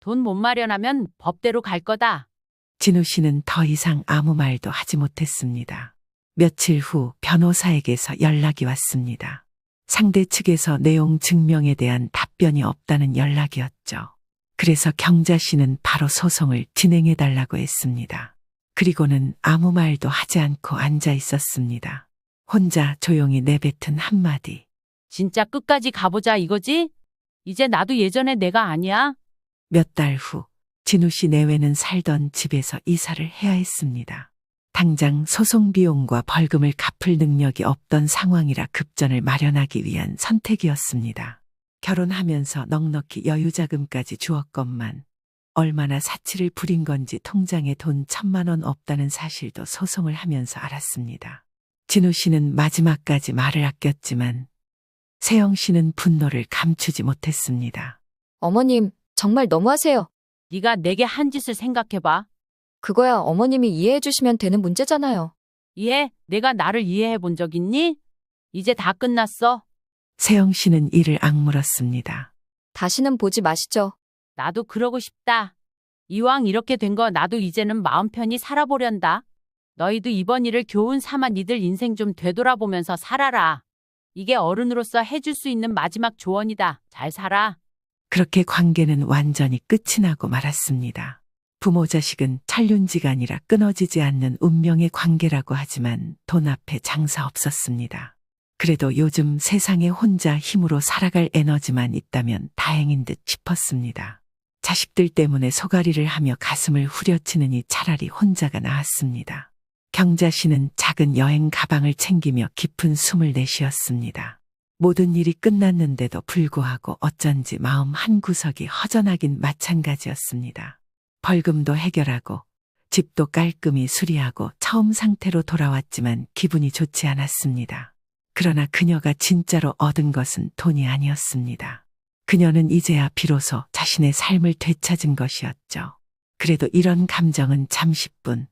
돈 못 마련하면 법대로 갈 거다. 진우 씨는 더 이상 아무 말도 하지 못했습니다. 며칠 후 변호사에게서 연락이 왔습니다. 상대 측에서 내용 증명에 대한 답변이 없다는 연락이었죠. 그래서 경자 씨는 바로 소송을 진행해 달라고 했습니다. 그리고는 아무 말도 하지 않고 앉아 있었습니다. 혼자 조용히 내뱉은 한마디. 진짜 끝까지 가보자 이거지? 이제 나도 예전에 내가 아니야. 몇 달 후 진우 씨 내외는 살던 집에서 이사를 해야 했습니다. 당장 소송 비용과 벌금을 갚을 능력이 없던 상황이라 급전을 마련하기 위한 선택이었습니다. 결혼하면서 넉넉히 여유자금까지 주었건만 얼마나 사치를 부린 건지 통장에 돈 1,000만 원 없다는 사실도 소송을 하면서 알았습니다. 진우 씨는 마지막까지 말을 아꼈지만 세영 씨는 분노를 감추지 못했습니다. 어머님, 정말 너무하세요. 네가 내게 한 짓을 생각해봐. 그거야 어머님이 이해해 주시면 되는 문제잖아요. 이해? 내가 나를 이해해 본 적 있니? 이제 다 끝났어. 세영 씨는 이를 악물었습니다. 다시는 보지 마시죠. 나도 그러고 싶다. 이왕 이렇게 된 거 나도 이제는 마음 편히 살아보련다. 너희도 이번 일을 교훈 삼아 니들 인생 좀 되돌아보면서 살아라. 이게 어른으로서 해줄 수 있는 마지막 조언이다. 잘 살아. 그렇게 관계는 완전히 끝이 나고 말았습니다. 부모 자식은 찰륜지간이라 끊어지지 않는 운명의 관계라고 하지만 돈 앞에 장사 없었습니다. 그래도 요즘 세상에 혼자 힘으로 살아갈 에너지만 있다면 다행인 듯 싶었습니다. 자식들 때문에 소가리를 하며 가슴을 후려치느니 차라리 혼자가 나았습니다. 경자 씨는 작은 여행 가방을 챙기며 깊은 숨을 내쉬었습니다. 모든 일이 끝났는데도 불구하고 어쩐지 마음 한구석이 허전하긴 마찬가지였습니다. 벌금도 해결하고 집도 깔끔히 수리하고 처음 상태로 돌아왔지만 기분이 좋지 않았습니다. 그러나 그녀가 진짜로 얻은 것은 돈이 아니었습니다. 그녀는 이제야 비로소 자신의 삶을 되찾은 것이었죠. 그래도 이런 감정은 잠시뿐.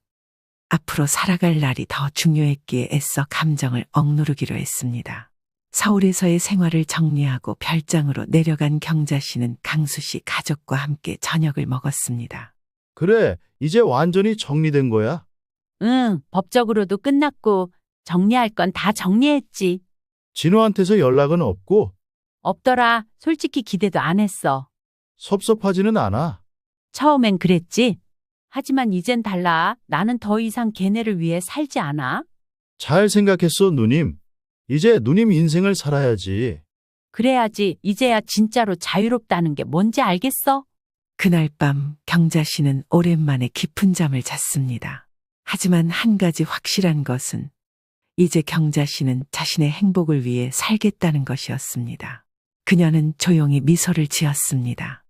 앞으로 살아갈 날이 더 중요했기에 애써 감정을 억누르기로 했습니다. 서울에서의 생활을 정리하고 별장으로 내려간 경자 씨는 강수 씨 가족과 함께 저녁을 먹었습니다. 그래, 이제 완전히 정리된 거야? 응, 법적으로도 끝났고 정리할 건 다 정리했지. 진우한테서 연락은 없고 없더라. 솔직히 기대도 안 했어. 섭섭하지는 않아. 처음엔 그랬지. 하지만 이젠 달라. 나는 더 이상 걔네를 위해 살지 않아. 잘 생각했어, 누님. 이제 누님 인생을 살아야지. 그래야지 이제야 진짜로 자유롭다는 게 뭔지 알겠어? 그날 밤 경자 씨는 오랜만에 깊은 잠을 잤습니다. 하지만 한 가지 확실한 것은 이제 경자 씨는 자신의 행복을 위해 살겠다는 것이었습니다. 그녀는 조용히 미소를 지었습니다.